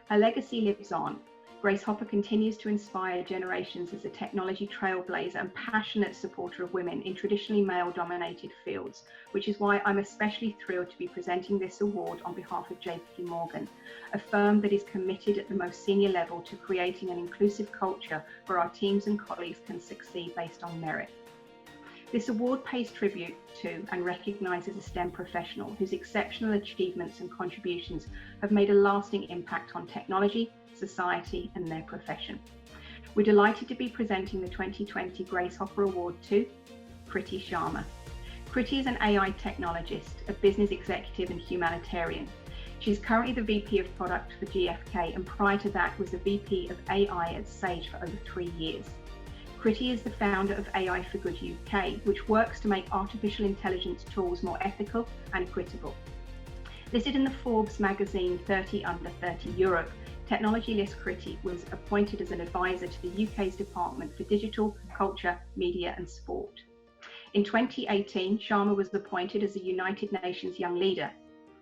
Her legacy lives on. Grace Hopper continues to inspire generations as a technology trailblazer and passionate supporter of women in traditionally male-dominated fields, which is why I'm especially thrilled to be presenting this award on behalf of JP Morgan, a firm that is committed at the most senior level to creating an inclusive culture where our teams and colleagues can succeed based on merit. This award pays tribute to and recognises a STEM professional whose exceptional achievements and contributions have made a lasting impact on technology, society, and their profession. We're delighted to be presenting the 2020 Grace Hopper Award to Kriti Sharma. Kriti is an AI technologist, a business executive and humanitarian. She's currently the VP of Product for GfK, and prior to that was the VP of AI at Sage for over 3 years. Kriti is the founder of AI for Good UK, which works to make artificial intelligence tools more ethical and equitable. Listed in the Forbes magazine 30 Under 30 Europe, technology list Kriti was appointed as an advisor to the UK's Department for Digital, Culture, Media and Sport. In 2018, Sharma was appointed as a United Nations Young Leader.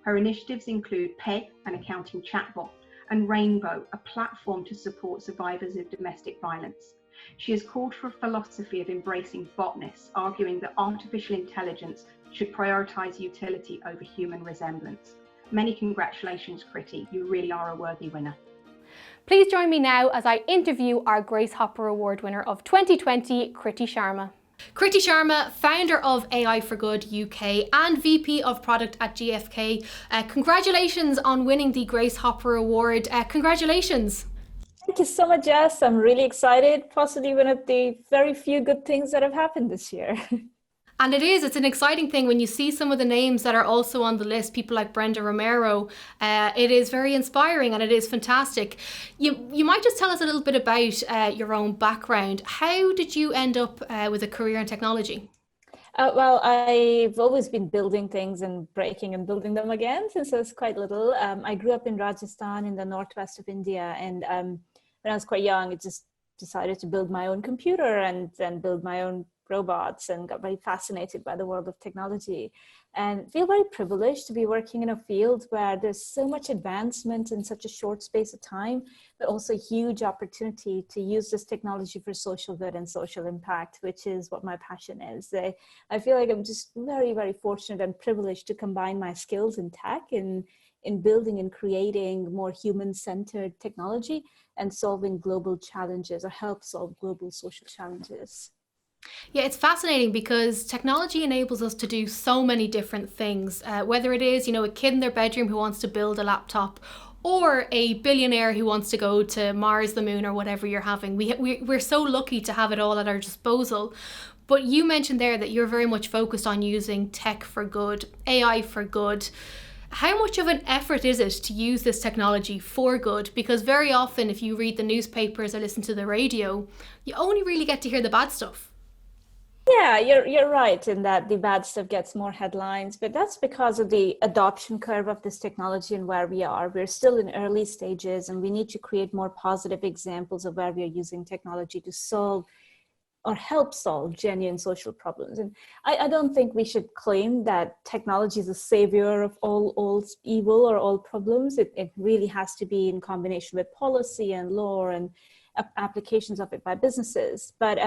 Her initiatives include PEG, an accounting chatbot, and Rainbow, a platform to support survivors of domestic violence. She has called for a philosophy of embracing botness, arguing that artificial intelligence should prioritise utility over human resemblance. Many congratulations, Kriti. You really are a worthy winner. Please join me now as I interview our Grace Hopper Award winner of 2020, Kriti Sharma. Kriti Sharma, founder of AI for Good UK and VP of Product at GfK. Congratulations on winning the Grace Hopper Award. Congratulations. Thank you so much, Jess. I'm really excited. Possibly one of the very few good things that have happened this year. And it's an exciting thing when you see some of the names that are also on the list, people like Brenda Romero. It is very inspiring and it is fantastic. You might just tell us a little bit about your own background. How did you end up with a career in technology? Well, I've always been building things and breaking and building them again since I was quite little. I grew up in Rajasthan in the northwest of India, and when I was quite young, I just decided to build my own computer and then build my own robots, and got very fascinated by the world of technology and feel very privileged to be working in a field where there's so much advancement in such a short space of time, but also huge opportunity to use this technology for social good and social impact, which is what my passion is. I feel like I'm just very, very fortunate and privileged to combine my skills in tech in building and creating more human-centered technology and solving global challenges, or help solve global social challenges. Yeah, it's fascinating because technology enables us to do so many different things, whether it is, a kid in their bedroom who wants to build a laptop, or a billionaire who wants to go to Mars, the moon, or whatever you're having. We're so lucky to have it all at our disposal. But you mentioned there that you're very much focused on using tech for good, AI for good. How much of an effort is it to use this technology for good? Because very often, if you read the newspapers or listen to the radio, you only really get to hear the bad stuff. Yeah, you're right in that the bad stuff gets more headlines, but that's because of the adoption curve of this technology and where we are. We're still in early stages, and we need to create more positive examples of where we are using technology to solve or help solve genuine social problems. And I don't think we should claim that technology is a savior of all evil or all problems. It really has to be in combination with policy and law and applications of it by businesses. But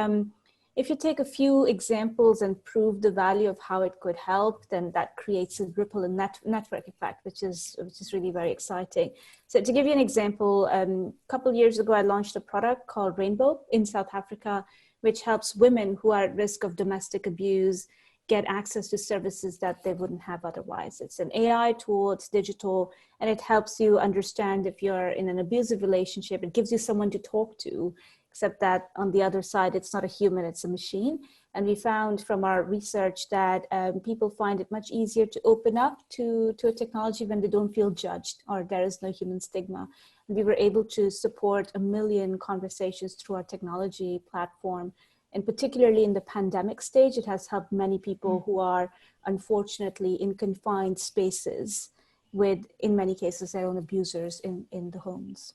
if you take a few examples and prove the value of how it could help, then that creates a ripple and network effect, which is really very exciting. So to give you an example, a couple of years ago, I launched a product called Rainbow in South Africa, which helps women who are at risk of domestic abuse get access to services that they wouldn't have otherwise. It's an AI tool, it's digital, and it helps you understand if you're in an abusive relationship. It gives you someone to talk to, except that on the other side, it's not a human, it's a machine. And we found from our research that people find it much easier to open up to a technology when they don't feel judged or there is no human stigma. And we were able to support 1 million conversations through our technology platform. And particularly in the pandemic stage, it has helped many people who are unfortunately in confined spaces with, in many cases, their own abusers in the homes.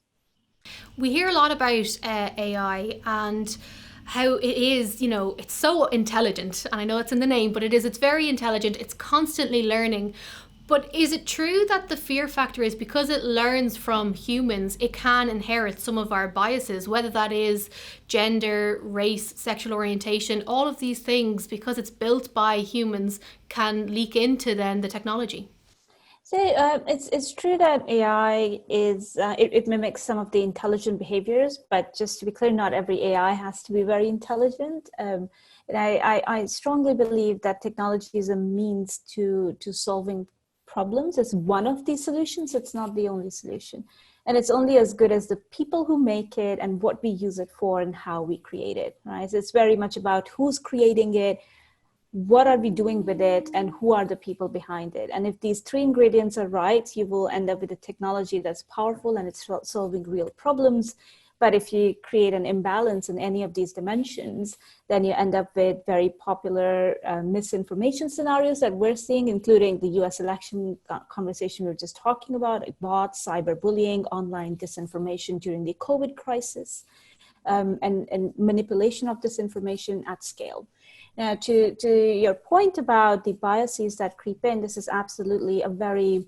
We hear a lot about AI and how it is, it's so intelligent. And I know it's in the name, but it's very intelligent. It's constantly learning. But is it true that the fear factor is because it learns from humans, it can inherit some of our biases, whether that is gender, race, sexual orientation, all of these things, because it's built by humans, can leak into then the technology? So it's true that AI it mimics some of the intelligent behaviors, but just to be clear, not every AI has to be very intelligent. And I strongly believe that technology is a means to solving problems. It's one of the solutions. It's not the only solution. And it's only as good as the people who make it and what we use it for and how we create it, right? So it's very much about who's creating it, what are we doing with it, and who are the people behind it. And if these three ingredients are right, you will end up with a technology that's powerful and it's solving real problems. But if you create an imbalance in any of these dimensions, then you end up with very popular misinformation scenarios that we're seeing, including the US election conversation we were just talking about, bots, cyberbullying, online disinformation during the COVID crisis. and manipulation of this information at scale. Now, to your point about the biases that creep in, this is absolutely a very,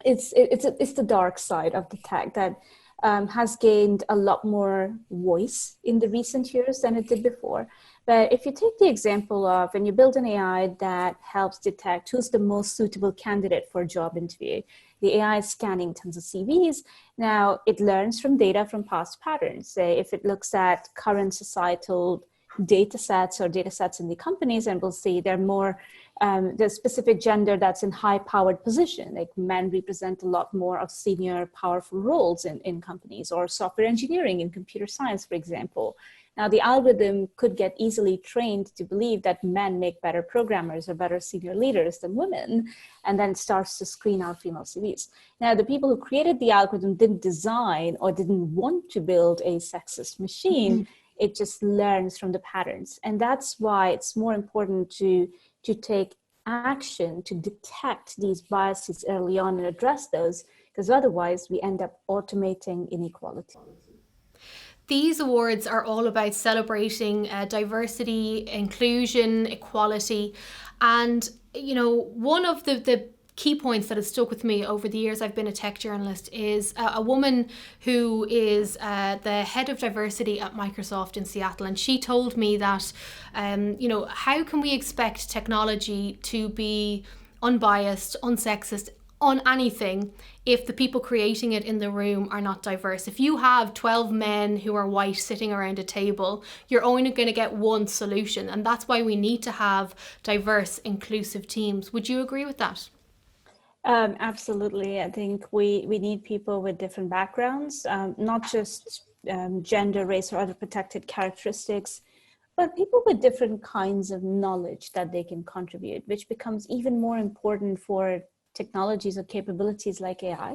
it's the dark side of the tech that has gained a lot more voice in the recent years than it did before. But if you take the example of when you build an AI that helps detect who's the most suitable candidate for a job interview, the AI is scanning tons of CVs. Now, it learns from data from past patterns. Say, if it looks at current societal data sets or data sets in the companies, and we'll see they're more the specific gender that's in high-powered position, like men represent a lot more of senior, powerful roles in companies, or software engineering and computer science, for example. Now, the algorithm could get easily trained to believe that men make better programmers or better senior leaders than women, and then starts to screen out female CVs. Now, the people who created the algorithm didn't design or didn't want to build a sexist machine. Mm-hmm. It just learns from the patterns. And that's why it's more important to take action to detect these biases early on and address those, because otherwise we end up automating inequality. These awards are all about celebrating diversity, inclusion, equality. And, you know, one of the key points that has stuck with me over the years I've been a tech journalist is a woman who is the head of diversity at Microsoft in Seattle. And she told me that, you know, how can we expect technology to be unbiased, unsexist, on anything if the people creating it in the room are not diverse? If you have 12 men who are white sitting around a table, you're only going to get one solution. And that's why we need to have diverse, inclusive teams. Would you agree with that? Absolutely. I think we need people with different backgrounds, not just gender, race, or other protected characteristics, but people with different kinds of knowledge that they can contribute, which becomes even more important for technologies or capabilities like AI.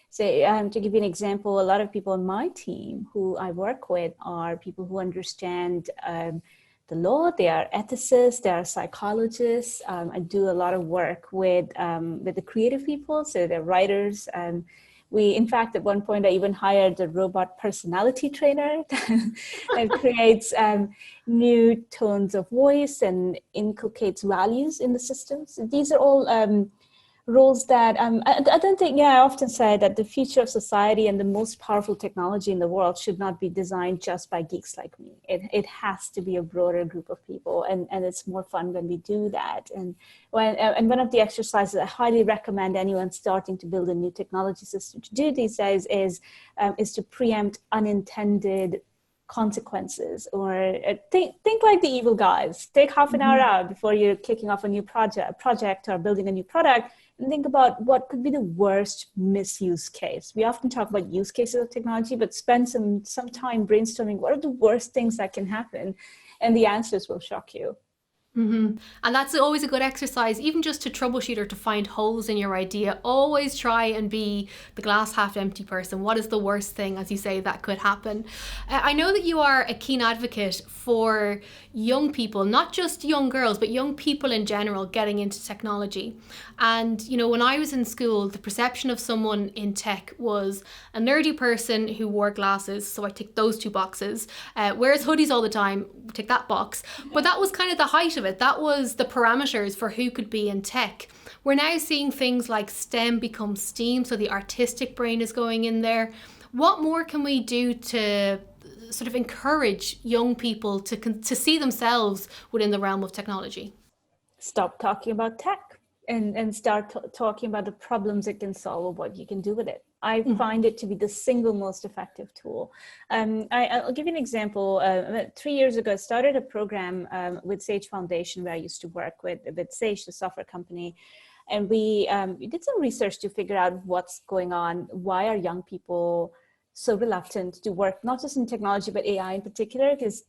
So to give you an example, a lot of people on my team who I work with are people who understand the law. They are ethicists, they are psychologists. I do a lot of work with the creative people, so they're writers. We, in fact, at one point, I even hired a robot personality trainer that creates new tones of voice and inculcates values in the systems. These are all roles that I don't think, I often say that the future of society and the most powerful technology in the world should not be designed just by geeks like me. It has to be a broader group of people, and it's more fun when we do that. And one of the exercises I highly recommend anyone starting to build a new technology system to do these days is to preempt unintended consequences, or think like the evil guys. Take half an hour out before you're kicking off a new project or building a new product, and think about what could be the worst misuse case. We often talk about use cases of technology, but spend some time brainstorming what are the worst things that can happen, and the answers will shock you. Mm-hmm. And that's always a good exercise, even just to troubleshoot or to find holes in your idea. Always try and be the glass half empty person. What is the worst thing, as you say, that could happen? I know that you are a keen advocate for young people, not just young girls, but young people in general getting into technology. And, you know, when I was in school, the perception of someone in tech was a nerdy person who wore glasses. So I ticked those two boxes. Wears hoodies all the time, tick that box. But that was kind of the height of it. That was the parameters for who could be in tech. We're now seeing things like STEM become STEAM, so the artistic brain is going in there. What more can we do to sort of encourage young people to see themselves within the realm of technology? Stop talking about tech and start talking about the problems it can solve or what you can do with it. I find it to be the single most effective tool. I'll give you an example. 3 years ago, I started a program with Sage Foundation, where I used to work with Sage, the software company. And we did some research to figure out what's going on. Why are young people so reluctant to work, not just in technology, but AI in particular? Because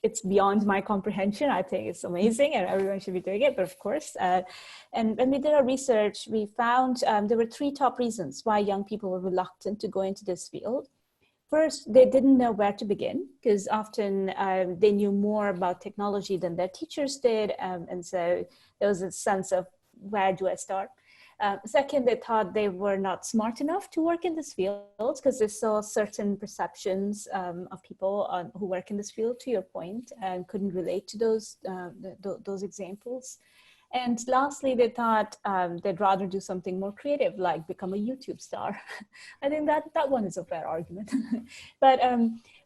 it's beyond my comprehension. I think it's amazing and everyone should be doing it, but of course. And when we did our research, we found there were 3 top reasons why young people were reluctant to go into this field. First, they didn't know where to begin, because often they knew more about technology than their teachers did. And so there was a sense of, where do I start? Second, they thought they were not smart enough to work in this field because they saw certain perceptions of people who work in this field, to your point, and couldn't relate to those examples. And lastly, they thought they'd rather do something more creative, like become a YouTube star. I think that one is a fair argument. But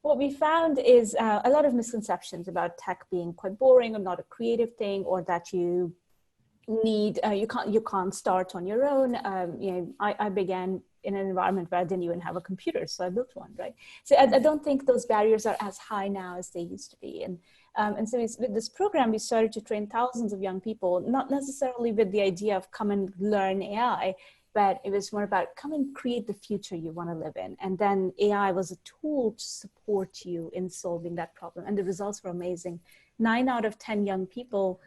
what we found is a lot of misconceptions about tech being quite boring or not a creative thing, or that you need you can't start on your own. I began in an environment where I didn't even have a computer, so I built one, right? So I don't think those barriers are as high now as they used to be. And so with this program, we started to train thousands of young people, not necessarily with the idea of come and learn AI, but it was more about come and create the future you want to live in. And then AI was a tool to support you in solving that problem. And the results were amazing. 9 out of 10 young people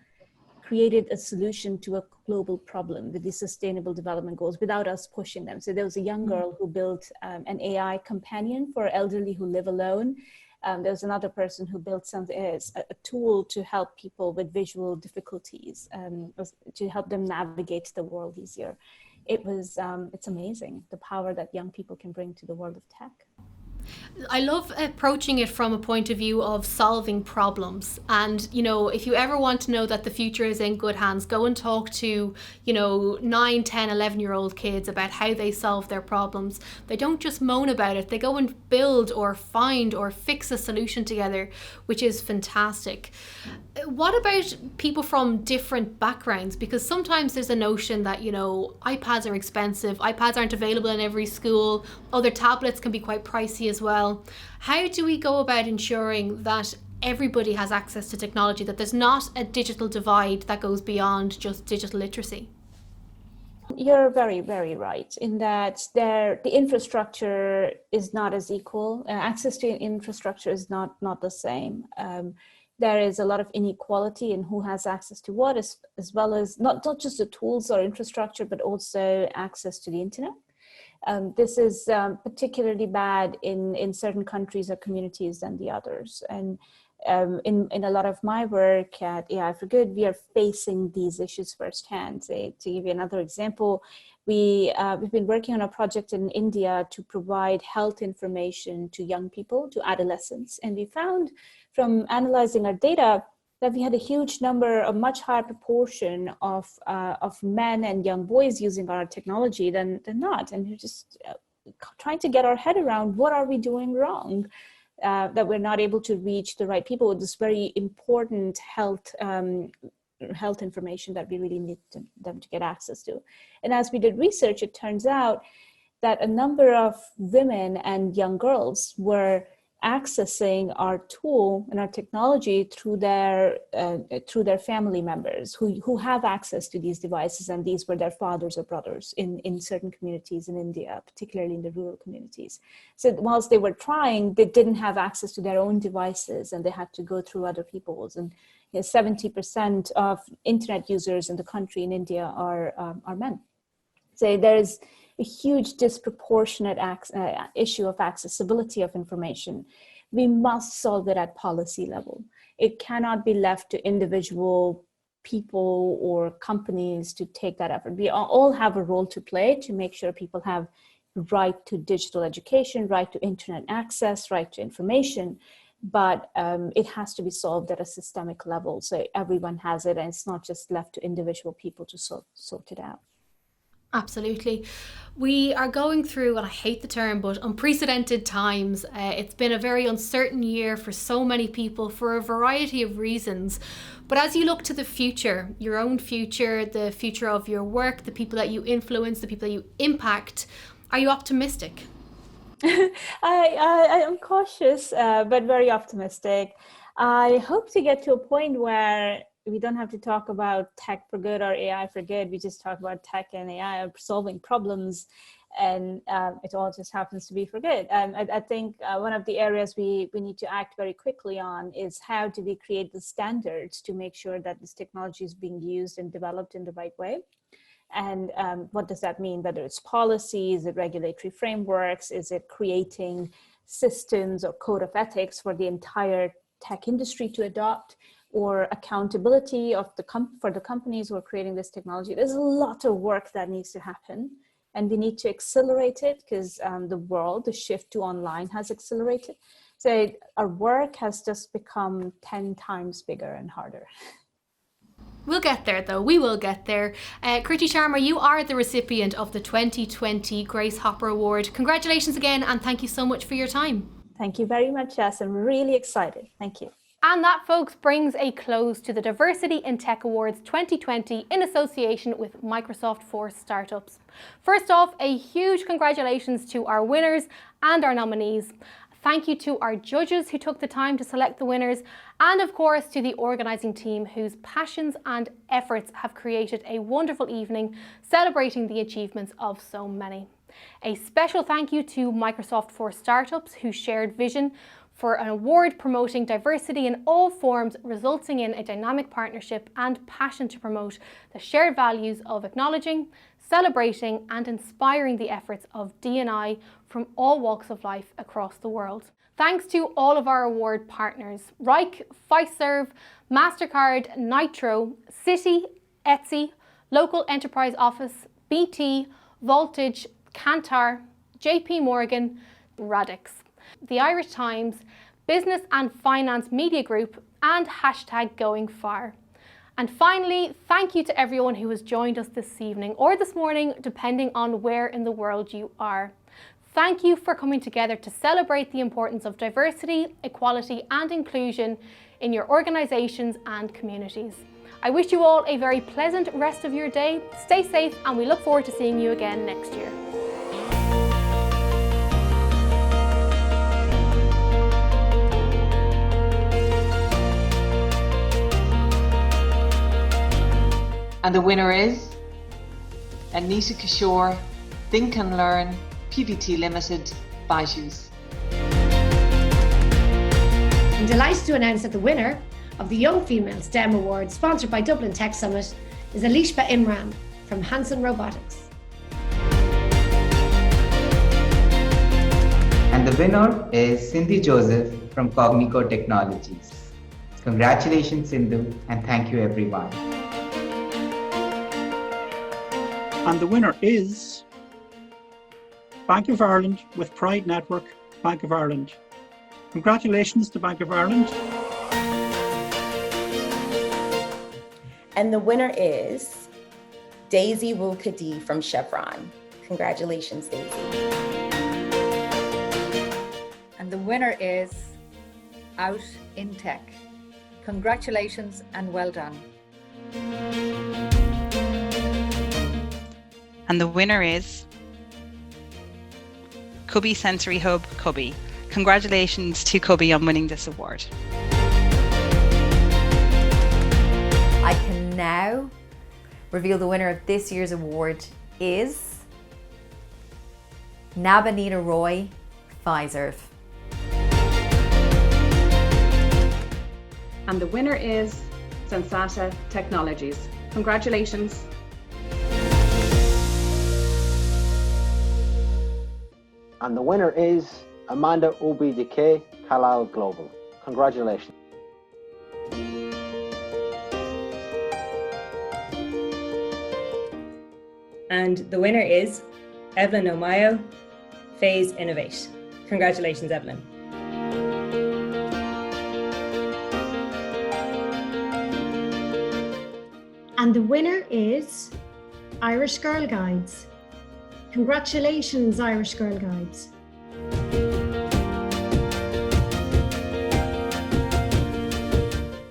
created a solution to a global problem with the Sustainable Development Goals without us pushing them. So there was a young girl who built an AI companion for elderly who live alone. There was another person who built a tool to help people with visual difficulties, to help them navigate the world easier. It's amazing the power that young people can bring to the world of tech. I love approaching it from a point of view of solving problems. And, if you ever want to know that the future is in good hands, go and talk to, 9, 10, 11-year-old kids about how they solve their problems. They don't just moan about it. They go and build or find or fix a solution together, which is fantastic. What about people from different backgrounds? Because sometimes there's a notion that, iPads are expensive. iPads aren't available in every school. Other tablets can be quite pricey as well. How do we go about ensuring that everybody has access to technology, that there's not a digital divide that goes beyond just digital literacy? You're very, very right in that the infrastructure is not as equal. Access to infrastructure is not the same. There is a lot of inequality in who has access to what, as well as not just the tools or infrastructure, but also access to the internet. This is particularly bad in certain countries or communities than the others. And in a lot of my work at AI for Good, we are facing these issues firsthand. To give you another example, we've been working on a project in India to provide health information to young people, to adolescents. And we found from analyzing our data that we had a huge number, a much higher proportion of men and young boys using our technology than not. And we're just trying to get our head around what are we doing wrong, that we're not able to reach the right people with this very important health information that we really need them to get access to. And as we did research, it turns out that a number of women and young girls were accessing our tool and our technology through their family members who have access to these devices, and these were their fathers or brothers in certain communities in India, particularly in the rural communities. So whilst they were trying, they didn't have access to their own devices, and they had to go through other people's. And 70% of internet users in the country in India are men. So there's a huge disproportionate issue of accessibility of information. We must solve it at policy level. It cannot be left to individual people or companies to take that effort. We all have a role to play to make sure people have right to digital education, right to internet access, right to information, but it has to be solved at a systemic level so everyone has it, and it's not just left to individual people to sort it out. Absolutely. We are going through, and I hate the term, but unprecedented times. It's been a very uncertain year for so many people for a variety of reasons. But as you look to the future, your own future, the future of your work, the people that you influence, the people that you impact, are you optimistic? I am cautious, but very optimistic. I hope to get to a point where we don't have to talk about tech for good or AI for good. We just talk about tech and AI solving problems, and it all just happens to be for good. I think one of the areas we need to act very quickly on is how do we create the standards to make sure that this technology is being used and developed in the right way. And what does that mean? Whether it's policies, is it regulatory frameworks, is it creating systems or code of ethics for the entire tech industry to adopt, or accountability of for the companies who are creating this technology. There's a lot of work that needs to happen, and we need to accelerate it because the shift to online has accelerated. So our work has just become 10 times bigger and harder. We'll get there though, we will get there. Kriti Sharma, you are the recipient of the 2020 Grace Hopper Award. Congratulations again, and thank you so much for your time. Thank you very much, Jess. I'm really excited. Thank you. And that, folks, brings a close to the Diversity in Tech Awards 2020 in association with Microsoft for Startups. First off, a huge congratulations to our winners and our nominees. Thank you to our judges who took the time to select the winners, and of course to the organising team whose passions and efforts have created a wonderful evening celebrating the achievements of so many. A special thank you to Microsoft for Startups, who shared vision for an award promoting diversity in all forms, resulting in a dynamic partnership and passion to promote the shared values of acknowledging, celebrating and inspiring the efforts of D&I from all walks of life across the world. Thanks to all of our award partners: Reich, Fiserv, Mastercard, Nitro, Citi, Etsy, Local Enterprise Office, BT, Voltage, Kantar, JP Morgan, Radix, the Irish Times, Business and Finance Media Group, and #GoingFar. And finally, thank you to everyone who has joined us this evening or this morning, depending on where in the world you are. Thank you for coming together to celebrate the importance of diversity, equality and inclusion in your organisations and communities. I wish you all a very pleasant rest of your day. Stay safe, and we look forward to seeing you again next year. And the winner is Anita Kishore, Think and Learn, PVT Limited, Bijous. I'm delighted to announce that the winner of the Young Female STEM Award, sponsored by Dublin Tech Summit, is Allyship Imran from Hanson Robotics. And the winner is Cindy Joseph from Cognico Technologies. Congratulations, Sindhu, and thank you, everyone. And the winner is Bank of Ireland with Pride Network, Bank of Ireland. Congratulations to Bank of Ireland. And the winner is Daisy Wulkadi from Chevron. Congratulations, Daisy. And the winner is Out in Tech. Congratulations and well done. And the winner is Cubby Sensory Hub, Cubby. Congratulations to Cubby on winning this award. I can now reveal the winner of this year's award is Nabanita Roy, Fiserv. And the winner is Sensata Technologies. Congratulations. And the winner is Amanda Obi-Dike, Halal Global. Congratulations. And the winner is Evelyn Omayo, Phase Innovate. Congratulations, Evelyn. And the winner is Irish Girl Guides. Congratulations, Irish Girl Guides.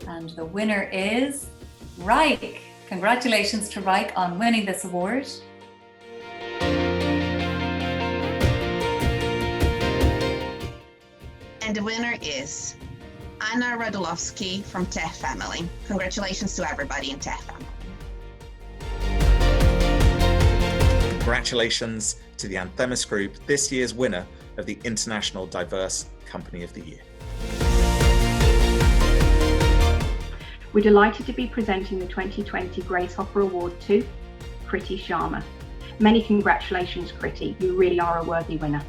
And the winner is Reich. Congratulations to Reich on winning this award. And the winner is Anna Radulowski from Tech Family. Congratulations to everybody in Tech Family. Congratulations to the Anthemis Group, this year's winner of the International Diverse Company of the Year. We're delighted to be presenting the 2020 Grace Hopper Award to Kriti Sharma. Many congratulations, Kriti. You really are a worthy winner.